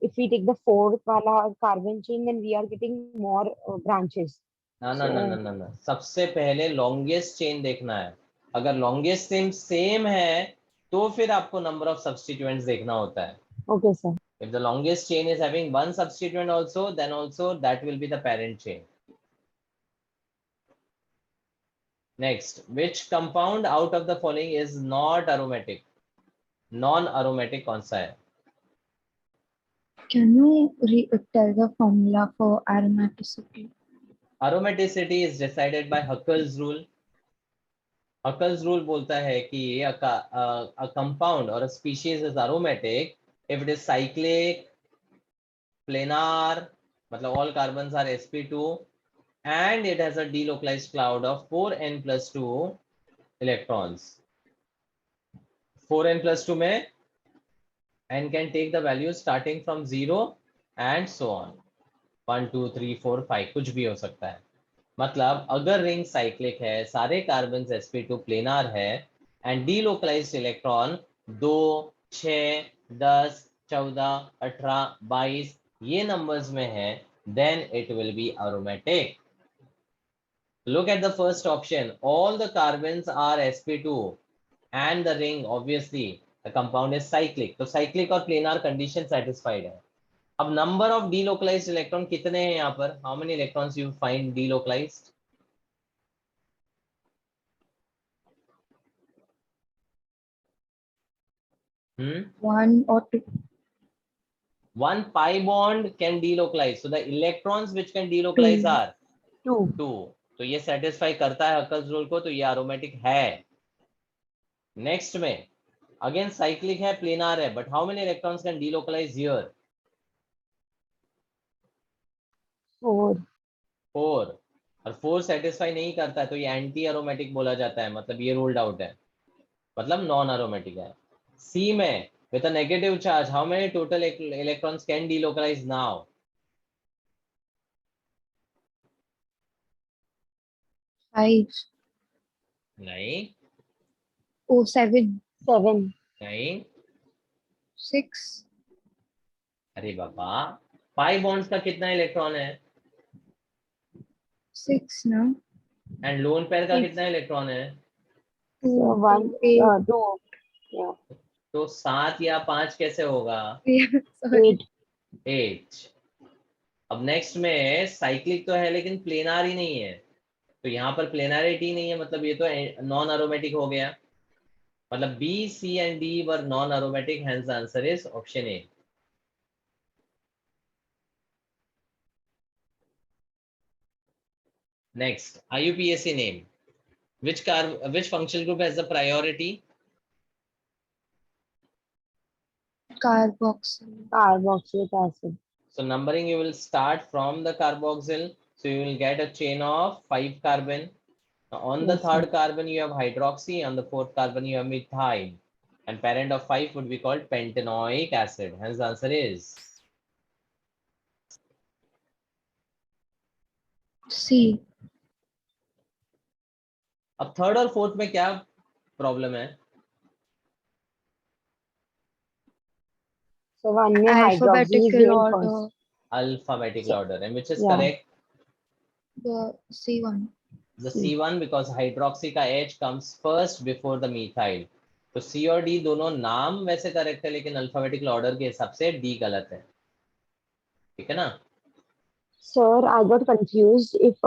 if we take the fourth wala carbon chain, then we are getting more branches. ना ना ना ना So, ना ना, सबसे पहले longest chain देखना है. अगर लॉन्गेस्ट चेन सेम है तो फिर आपको नंबर ऑफ सब्स्टिट्यूएंट्स देखना होता है. okay, sir. If the longest chain is having one substituent also, then also that will be the parent chain. Next, which compound out of the following is not aromatic? Non-aromatic कौन सा है? Can you tell the formula for aromaticity? Aromaticity is decided by Huckel's rule. Huckel's rule बोलता है कि a compound or a species is aromatic if it is cyclic, planar, मतलब all carbons are sp2, and it has a delocalized cloud of 4n plus 2 electrons. 4n plus 2 में n can take the values starting from 0 and so on. 1 2 3 4 5 कुछ भी हो सकता है. मतलब अगर ring cyclic है, सारे कार्बन sp2 प्लेनार है एंड डीलोकलाइज्ड इलेक्ट्रॉन 2 6 10 14 18 22 ये नंबर्स में है, then it will be aromatic. Look at the first option. All the carbons are sp2 and the ring, obviously the compound is cyclic, तो cyclic और planar condition satisfied है. अब number of delocalized electron कितने हैं यहाँ पर? How many electrons you find delocalized? Hmm? 1 or 2. One pi bond can delocalize. So the electrons which can delocalize Two. are 2. 2. तो ये satisfy करता है हक्कस रूल को, तो ये aromatic है. Next में again cyclic है, planar है, but how many electrons can delocalize here? 4. 4. और 4 satisfy नहीं करता है तो ये एंटी aromatic बोला जाता है, मतलब ये ruled out है, मतलब नॉन aromatic है. C में with a negative charge, how many total electrons can delocalize now? 5. नहीं, Oh, 7. 7. नहीं, 6. अरे बाबा, पाई बॉन्ड्स का कितना इलेक्ट्रॉन है 6 now. एंड लोन पेयर का Six. कितना इलेक्ट्रॉन है? 2, So 1, 8. 2. Yeah. तो 7 या 5 कैसे होगा? Yeah, sorry. 8. 8. अब नेक्स्ट में साइक्लिक तो है लेकिन प्लेनार ही नहीं है, तो यहाँ पर प्लेनारिटी नहीं है, मतलब ये तो नॉन एरोमेटिक हो गया. मतलब B, C and D were non aromatic, hence the answer is option A. Next, IUPAC name. Which functional group has the priority? Carboxyl. Carboxylic acid. So numbering you will start from the carboxyl. So you will get a chain of 5 carbon. Now on the Yes, third carbon you have hydroxy, on the fourth carbon you have methyl. And parent of 5 would be called pentanoic acid. Hence the answer is C. अब third और fourth में क्या problem है? So one में hydroxy is Alphabetical given order. first. Alphabetical order, and which is Yeah. correct? The C1. The C. C1 because hydroxy का H comes first before the methyl. तो C और D दोनों नाम वैसे correct है लेकिन alphabetical order के हिसाब से D गलत है. ठीक है ना? Sir, I got confused if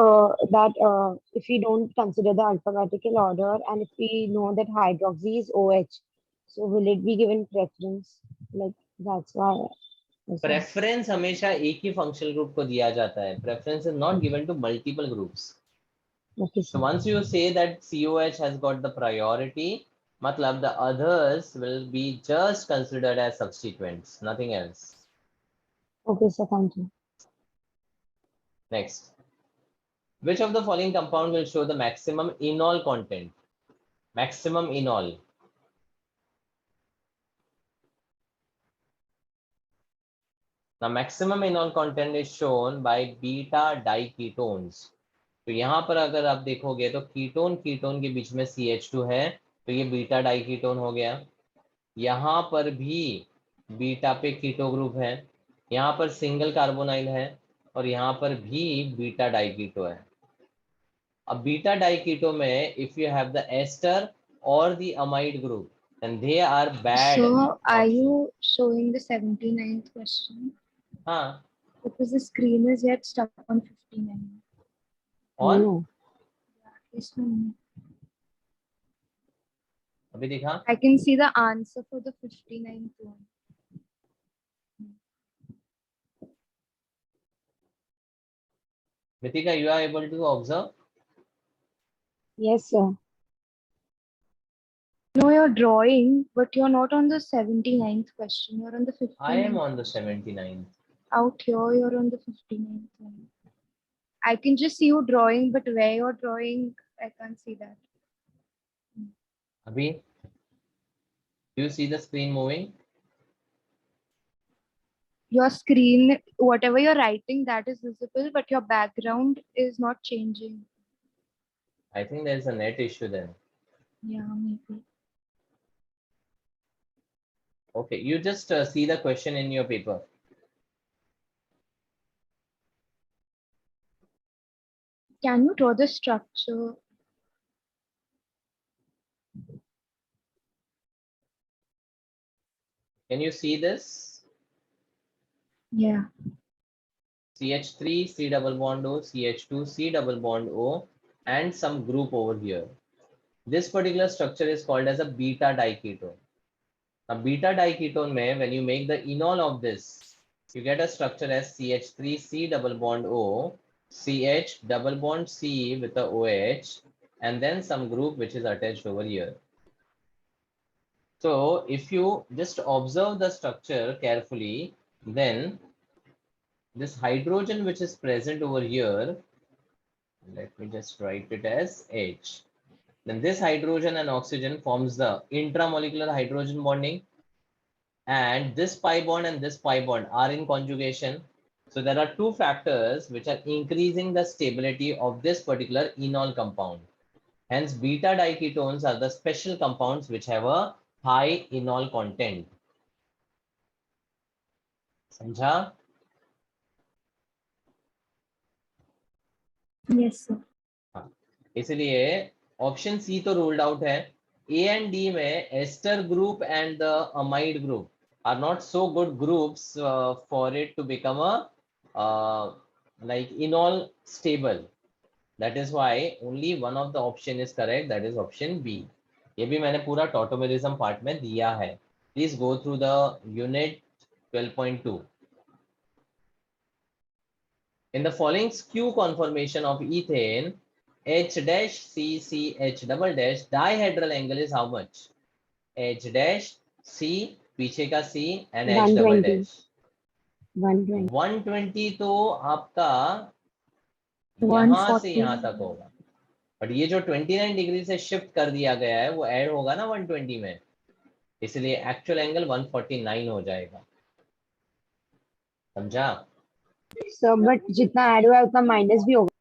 we don't consider the alphabetical order and if we know that hydroxy is OH, so will it be given preference? Like that's why. That's why. Preference हमेशा एक ही functional group को दिया जाता है. Preference is not given to multiple groups. Okay, So sir. once you say that COH has got the priority, matlab the others will be just considered as substituents, nothing else. Okay, sir. Thank you. Next, which of the following compound will show the maximum enol content? Maximum enol. Now maximum enol content is shown by beta diketones. तो यहाँ पर अगर आप देखोगे तो ketone ketone के बीच में CH2 है, तो ये बीटा डाइकीटोन हो गया. यहाँ पर भी बीटा पे कीटो ग्रुप है, यहाँ पर सिंगल कार्बोनाइल है और यहाँ पर भी बीटा डाइकीटो है. अब बीटा डाइकीटो में if you have the ester और the amide group then they are bad. So, are option. you showing the 79th question? हाँ, Because the screen is yet stuck on 59. on No. This one. अभी दिखा. I can see the answer for the 59th one. Ritika, you are able to observe? Yes, sir. No, you're drawing, but you're not on the 79th question. You're on the 59th. I am on the 79th. Out here, you're on the 59th one. I can just see you drawing, but where you're drawing, I can't see that. Abhi, do you see the screen moving? Your screen, whatever you're writing, that is visible, but your background is not changing. I think there is a net issue then. Yeah, maybe. Okay, you just see the question in your paper. Can you draw the structure? Can you see this? Yeah. CH3, C double bond O, CH2, C double bond O, and some group over here. This particular structure is called as a beta diketone. Now, beta diketone mein, when you make the enol of this, you get a structure as CH3C double bond O, CH double bond C with a OH, and then some group which is attached over here. So if you just observe the structure carefully, then this hydrogen which is present over here, let me just write it as H. Then this hydrogen and oxygen forms the intramolecular hydrogen bonding, and this pi bond and this pi bond are in conjugation. So there are two factors which are increasing the stability of this particular enol compound. Hence, beta diketones are the special compounds which have a high enol content. समझा? Yes, sir. इसलिए option C तो ruled out है. A and D में ester group and the amide group are not so good groups for it to become a like enol stable. That is why only one of the option is correct, that is option B. ये भी मैंने पूरा tautomerism part में दिया है. Please go through the unit 12.2. In the following skew conformation of ethane, H dash C C H double dash dihedral angle is how much? H dash C पीछे का C and H double 120. dash. 120. 120 तो आपका यहाँ से 140. यहाँ तक होगा, but ये जो 29 डिग्री से शिफ्ट कर दिया गया है वो ऐड होगा ना 120 में, इसलिए एक्चुअल एंगल 149 हो जाएगा. समझा? So, but जितना ऐड हुआ है उतना माइनस भी होगा.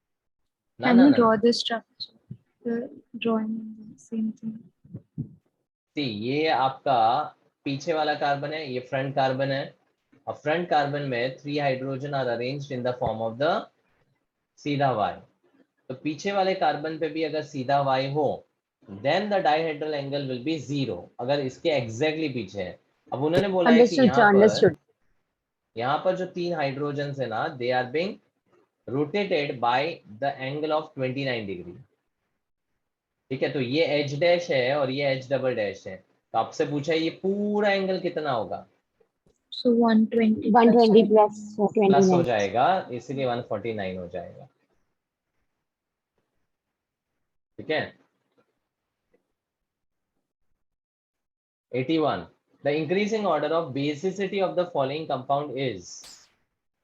ना Can ना you ना. draw the structure? The drawing the same thing. See, ये आपका पीछे वाला कार्बन है, ये फ्रंट कार्बन है. और फ्रंट कार्बन में 3 hydrogen are arranged in the form of the सीधा Y. तो पीछे वाले कार्बन पे भी अगर सीधा Y हो, then the dihedral angle will be 0, अगर इसके एग्जैक्टली पीछे है. अब उन्होंने बोला है कि Understood. यहाँ पर जो 3 हाइड्रोजन है ना, they are being rotated by the angle of 29 degree. ठीक है, तो ये H डैश है और ये H डबल डैश है. तो आपसे पूछा है ये पूरा एंगल कितना होगा? So 120. 120 plus प्लस हो 29. जाएगा, इसलिए 149 हो जाएगा. ठीक है. 81. The increasing order of basicity of the following compound is,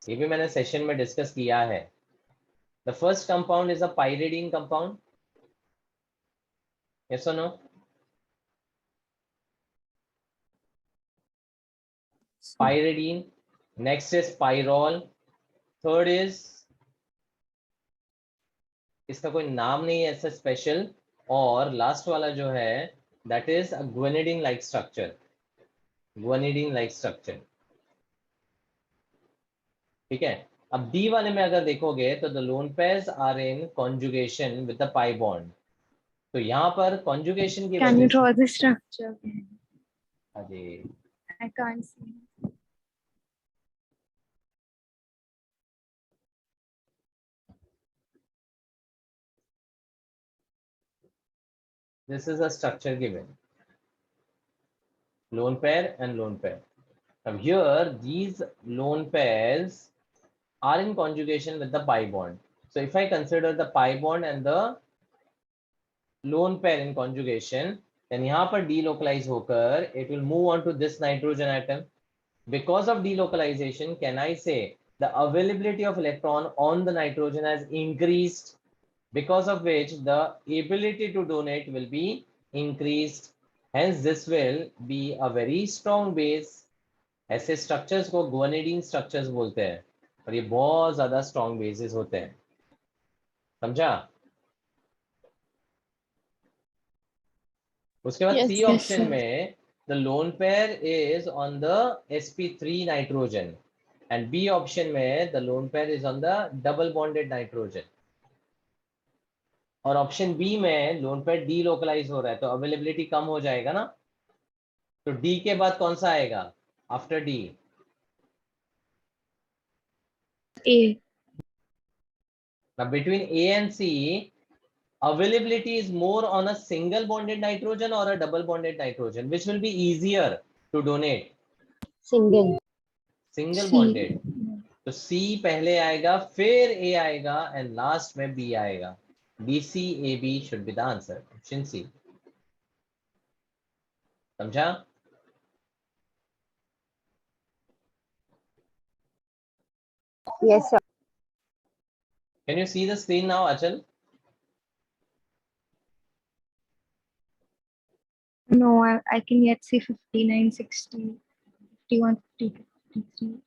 ये भी मैंने सेशन में डिस्कस किया है. The first compound is a pyridine compound. Yes or no? Pyridine. Next is pyrrole. Third is, इसका कोई नाम नहीं है ऐसा स्पेशल. और लास्ट वाला जो है that is a guanidine like structure. Guanidine like structure. ठीक है. अब B वाले में अगर देखोगे तो the lone pairs are in conjugation with the pi bond. तो यहाँ पर conjugation की Can you वजह draw से, the structure? अरे I can't see. this is a structure given. Lone pair and lone pair. Now here these lone pairs are in conjugation with the pi bond. So if I consider the pi bond and the lone pair in conjugation, then यहाँ पर delocalize होकर it will move on to this nitrogen atom. Because of delocalization, can I say the availability of electron on the nitrogen has increased, because of which the ability to donate will be increased. Hence this will be a very strong base. ऐसे structures को guanidine structures बोलते हैं और ये बहुत ज्यादा strong bases होते हैं. समझा? उसके बाद C option में the lone pair is on the sp3 nitrogen and B option में the lone pair is on the double bonded nitrogen. और ऑप्शन बी में लोन पेयर डीलोकलाइज हो रहा है तो अवेलेबिलिटी कम हो जाएगा ना. तो डी के बाद कौन सा आएगा after D? A. Now between A and C, availability is more on a single bonded nitrogen or a double bonded nitrogen, which will be easier to donate? Single. Single C. Bonded, तो C पहले आएगा फिर A आएगा and last में B आएगा. BCAB should be the answer. Option C. समझा? Yes, sir. Can you see the screen now, Achal? No, I can yet see 59, 60, 51, 52, 53.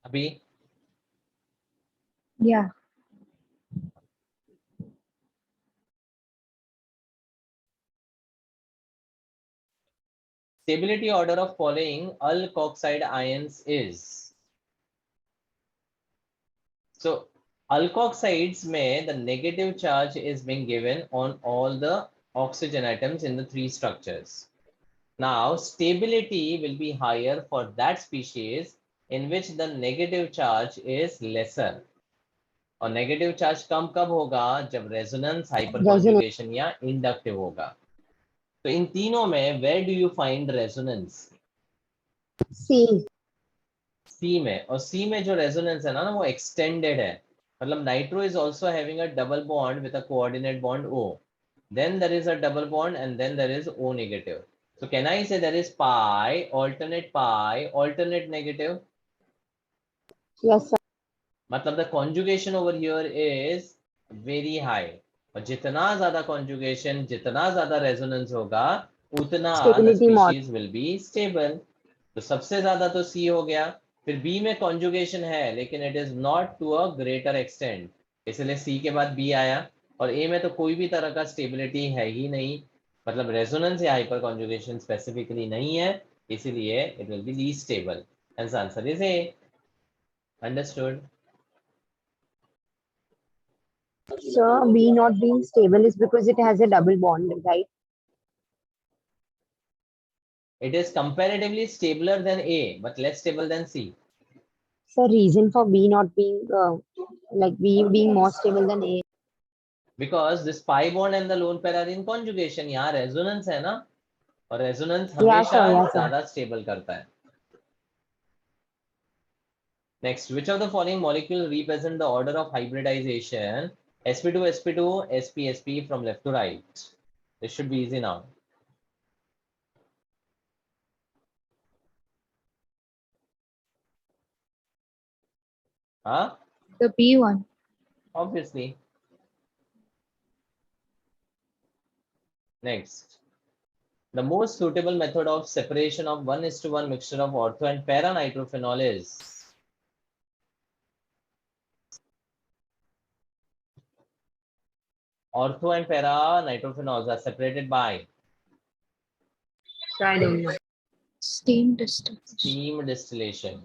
अभी Yeah. stability order of following alkoxide ions is. So alkoxides में the negative charge is being given on all the oxygen atoms in the three structures. Now stability will be higher for that species in which the negative charge is lesser. और negative charge कम कब होगा? जब resonance hyper conjugation या inductive होगा. तो इन तीनों में where do you find resonance? C. C में. और सी में जो रेजोनेंस है ना वो एक्सटेंडेड है. मतलब nitro is also having a double bond with a coordinate bond O, then there is a double bond and then there is O negative. So can I say there is pi alternate negative? Yes, sir. मतलब the conjugation over here is very high. और जितना ज्यादा conjugation, जितना ज्यादा resonance होगा, उतना the Stability more. species will be stable. तो सबसे ज्यादा तो C हो गया. फिर B में conjugation है लेकिन it is not to a greater extent, इसलिए C के बाद B आया. और A में तो कोई भी तरह का stability है ही नहीं, मतलब resonance या hyper conjugation specifically नहीं है, इसीलिए it will be least stable. Hence answer is A. Understood? So B not being stable is because it has a double bond, right? It is comparatively stabler than A, but less stable than C. So reason for B not being like B being more stable than A. Because this pi bond and the lone pair are in conjugation. यहाँ resonance है ना, और resonance Yeah, sir. हमेशा Yeah, sir. ज़्यादा stable करता है. Next, which of the following molecule represent the order of hybridization? sp2, sp2, sp, sp from left to right. This should be easy now. Huh? The B one. Obviously. Next, the most suitable method of separation of 1:1 mixture of ortho and para nitrophenol is. Ortho and para nitrophenols are separated by So I don't know. Steam distillation. steam distillation.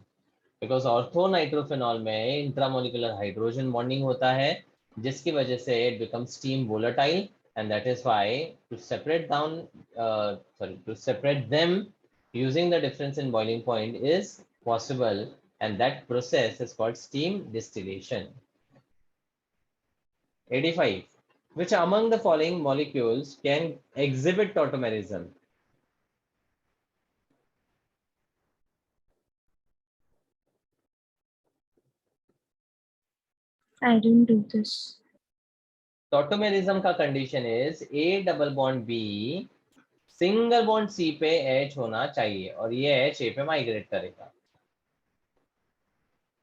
Because ortho nitrophenol में intramolecular hydrogen bonding होता है, जिसकी वजह से it becomes steam volatile, and that is why to separate them using the difference in boiling point is possible, and that process is called steam distillation. 85. Which among the following molecules can exhibit tautomerism? I didn't do this. Tautomerism का condition is A double bond B single bond C पे H होना चाहिए, और ये H A पे migrate करेगा.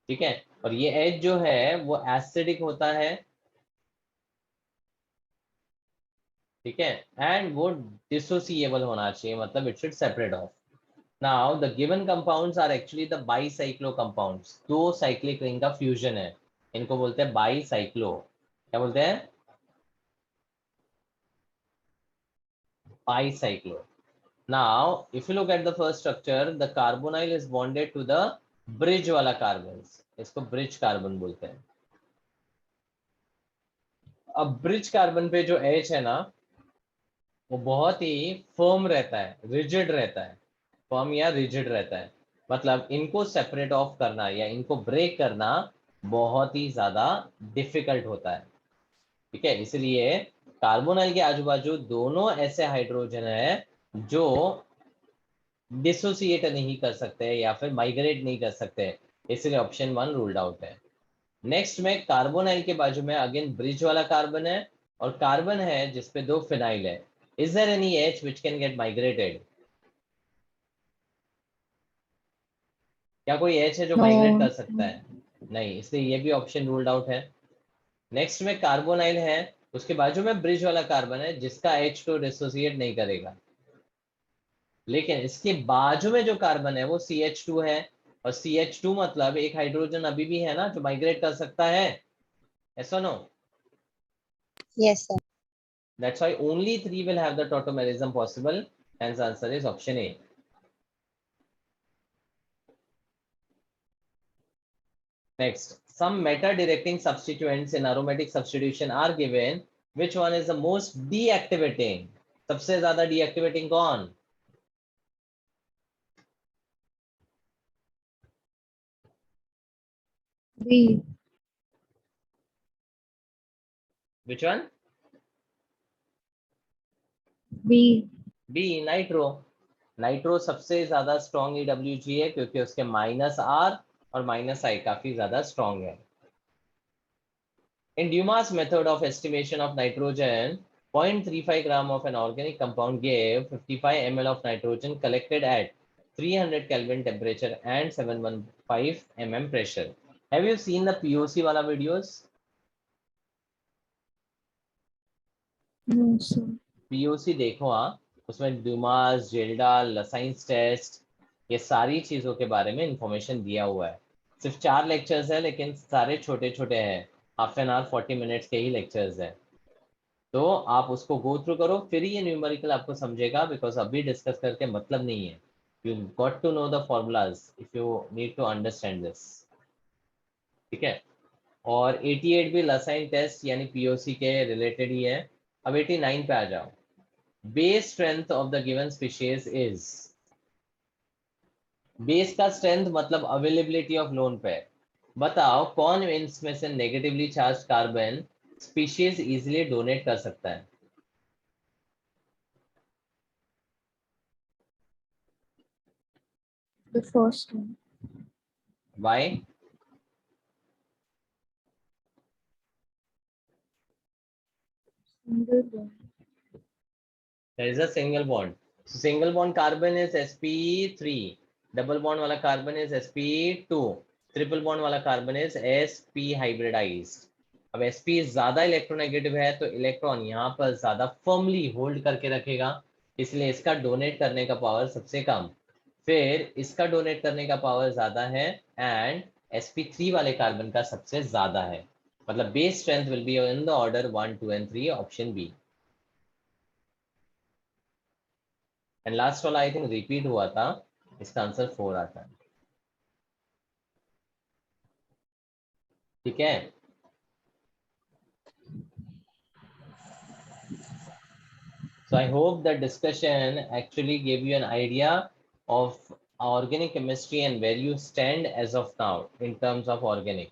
ठीक है. और ये H जो है वो एसिडिक होता है. ठीक है. एंड वो डिसोसिएबल होना चाहिए, मतलब it should separate off. Now the given compounds are actually the bicyclo compounds. दो साइक्लिक रिंग का फ्यूजन है, इनको बोलते हैं बाईसाइक्लो. क्या बोलते हैं? Bicyclo. Now, if you look at the first structure, the carbonyl is bonded to the bridge वाला carbons. इसको bridge carbon बोलते हैं. अब bridge carbon पे जो H है ना, वो बहुत ही firm रहता है, rigid रहता है. firm या rigid रहता है. मतलब इनको separate off करना या इनको break करना बहुत ही ज्यादा difficult होता है. ठीक है. इसलिए कार्बोनाइल के आजू बाजू दोनों ऐसे हाइड्रोजन है जो डिसोसिएट नहीं कर सकते या फिर माइग्रेट नहीं कर सकते, इसलिए ऑप्शन 1 रूल्ड आउट है। नेक्स्ट में कार्बोनाइल के बाजू में अगेन ब्रिज वाला कार्बन है और कार्बन है जिसपे 2 फिनाइल है। Is there any H which can get migrated? क्या कोई H है जो No. माइग्रेट कर सकता है? नहीं, इसलिए ये भी ऑप्शन रूल्ड आउट है। नेक्स्ट में कार्बोनाइल है, उसके बाजू में ब्रिज वाला कार्बन है जिसका H2 डिसोसिएट नहीं करेगा, लेकिन इसके बाजू में जो कार्बन है वो CH2 है, और CH2 मतलब एक हाइड्रोजन अभी भी है ना जो माइग्रेट कर सकता है। ऐसा no? Yes, sir. That's why only 3 will have the tautomerism possible. Hence answer is option A. Next, some meta directing substituents in aromatic substitution are given. Which one is the most deactivating? सबसे ज्यादा deactivating कौन? B. Which one? B. B, nitro. Nitro सबसे ज्यादा strong EWG है क्योंकि उसके -R और -I काफी ज्यादा स्ट्रॉन्ग है। In Dumas method of estimation of nitrogen, 0.35 gram of an organic compound gave 55 ml of nitrogen collected at 300 Kelvin temperature and 715 mm pressure. Have you seen the POC wala videos? No, sir. POC देखो हाँ, उसमें Dumas, Zelda, लसाइंस test, ये सारी चीजों के बारे में information दिया हुआ है। सिर्फ 4 लेक्चर्स है लेकिन सारे छोटे छोटे हैं, हाफ एन आवर 40 मिनट्स के ही लेक्चर्स है। तो आप उसको गो थ्रू करो, फिर ये न्यूमेरिकल आपको समझेगा, बिकॉज अभी डिस्कस करके मतलब नहीं है। You got to know the formulas if you need to understand this, ठीक है। और 88 भी लसाइन टेस्ट यानी पीओसी के रिलेटेड ही है। अब 89 पे आ जाओ। Base strength of the given species is, base का स्ट्रेंथ मतलब अवेलेबिलिटी ऑफ लोन पेयर। बताओ कौन इसमें से negatively charge carbon species easily donate कर सकता है? The first one. Why? Single bond. There is a single bond. So single bond carbon is sp3, double bond वाला carbon is sp2, triple bond वाला carbon is sp hybridized. अब sp ज्यादा electronegative है तो electron यहाँ पर ज्यादा firmly hold करके रखेगा, इसलिए इसका डोनेट करने का पावर सबसे कम, फिर इसका डोनेट करने का पावर ज्यादा है, एंड sp3 वाले कार्बन का सबसे ज्यादा है। मतलब base strength will be in the order 1, 2 and 3, option B. And last वाला आई थिंक रिपीट हुआ था, इसका आंसर 4 आता है, ठीक है। So I hope the discussion actually gave you an idea of organic chemistry and where you stand as of now in terms of organic,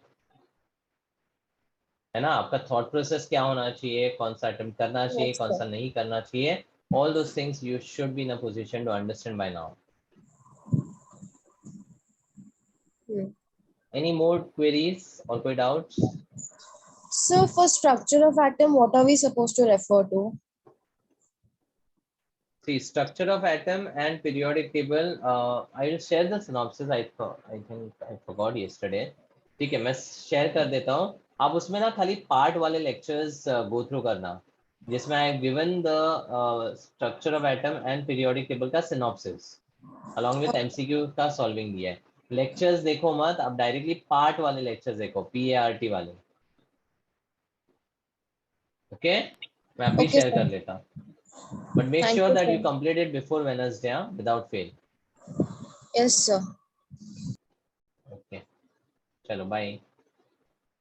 है ना। आपका थॉट प्रोसेस क्या होना चाहिए, कौन सा अटेम्प्ट करना चाहिए, Yes, कौन sir. सा नहीं करना चाहिए, all those things you should be in a position to understand by now. Any more queries or कोई doubts? So for structure of atom, what are we supposed to refer to? See, structure of atom and periodic table. I will share the synopsis. I think I forgot yesterday. ठीक है, मैं share कर देता हूँ। आप उसमें ना खाली पार्ट वाले लेक्चर्स गो थ्रू करना, जिसमें I have given the structure of atom and periodic table का सिनॉप्सिस अलॉन्ग विद एमसीक्यू का सॉल्विंग दिया है। लेक्चर्स देखो मत, आप डायरेक्टली पार्ट वाले लेक्चर्स देखो, PART वाले। ओके, मैं अभी Okay, शेयर sir. कर लेता हूँ, but make Thank sure you, that you sir. complete it before Wednesday, without fail. Yes, sir. Okay, चलो बाय।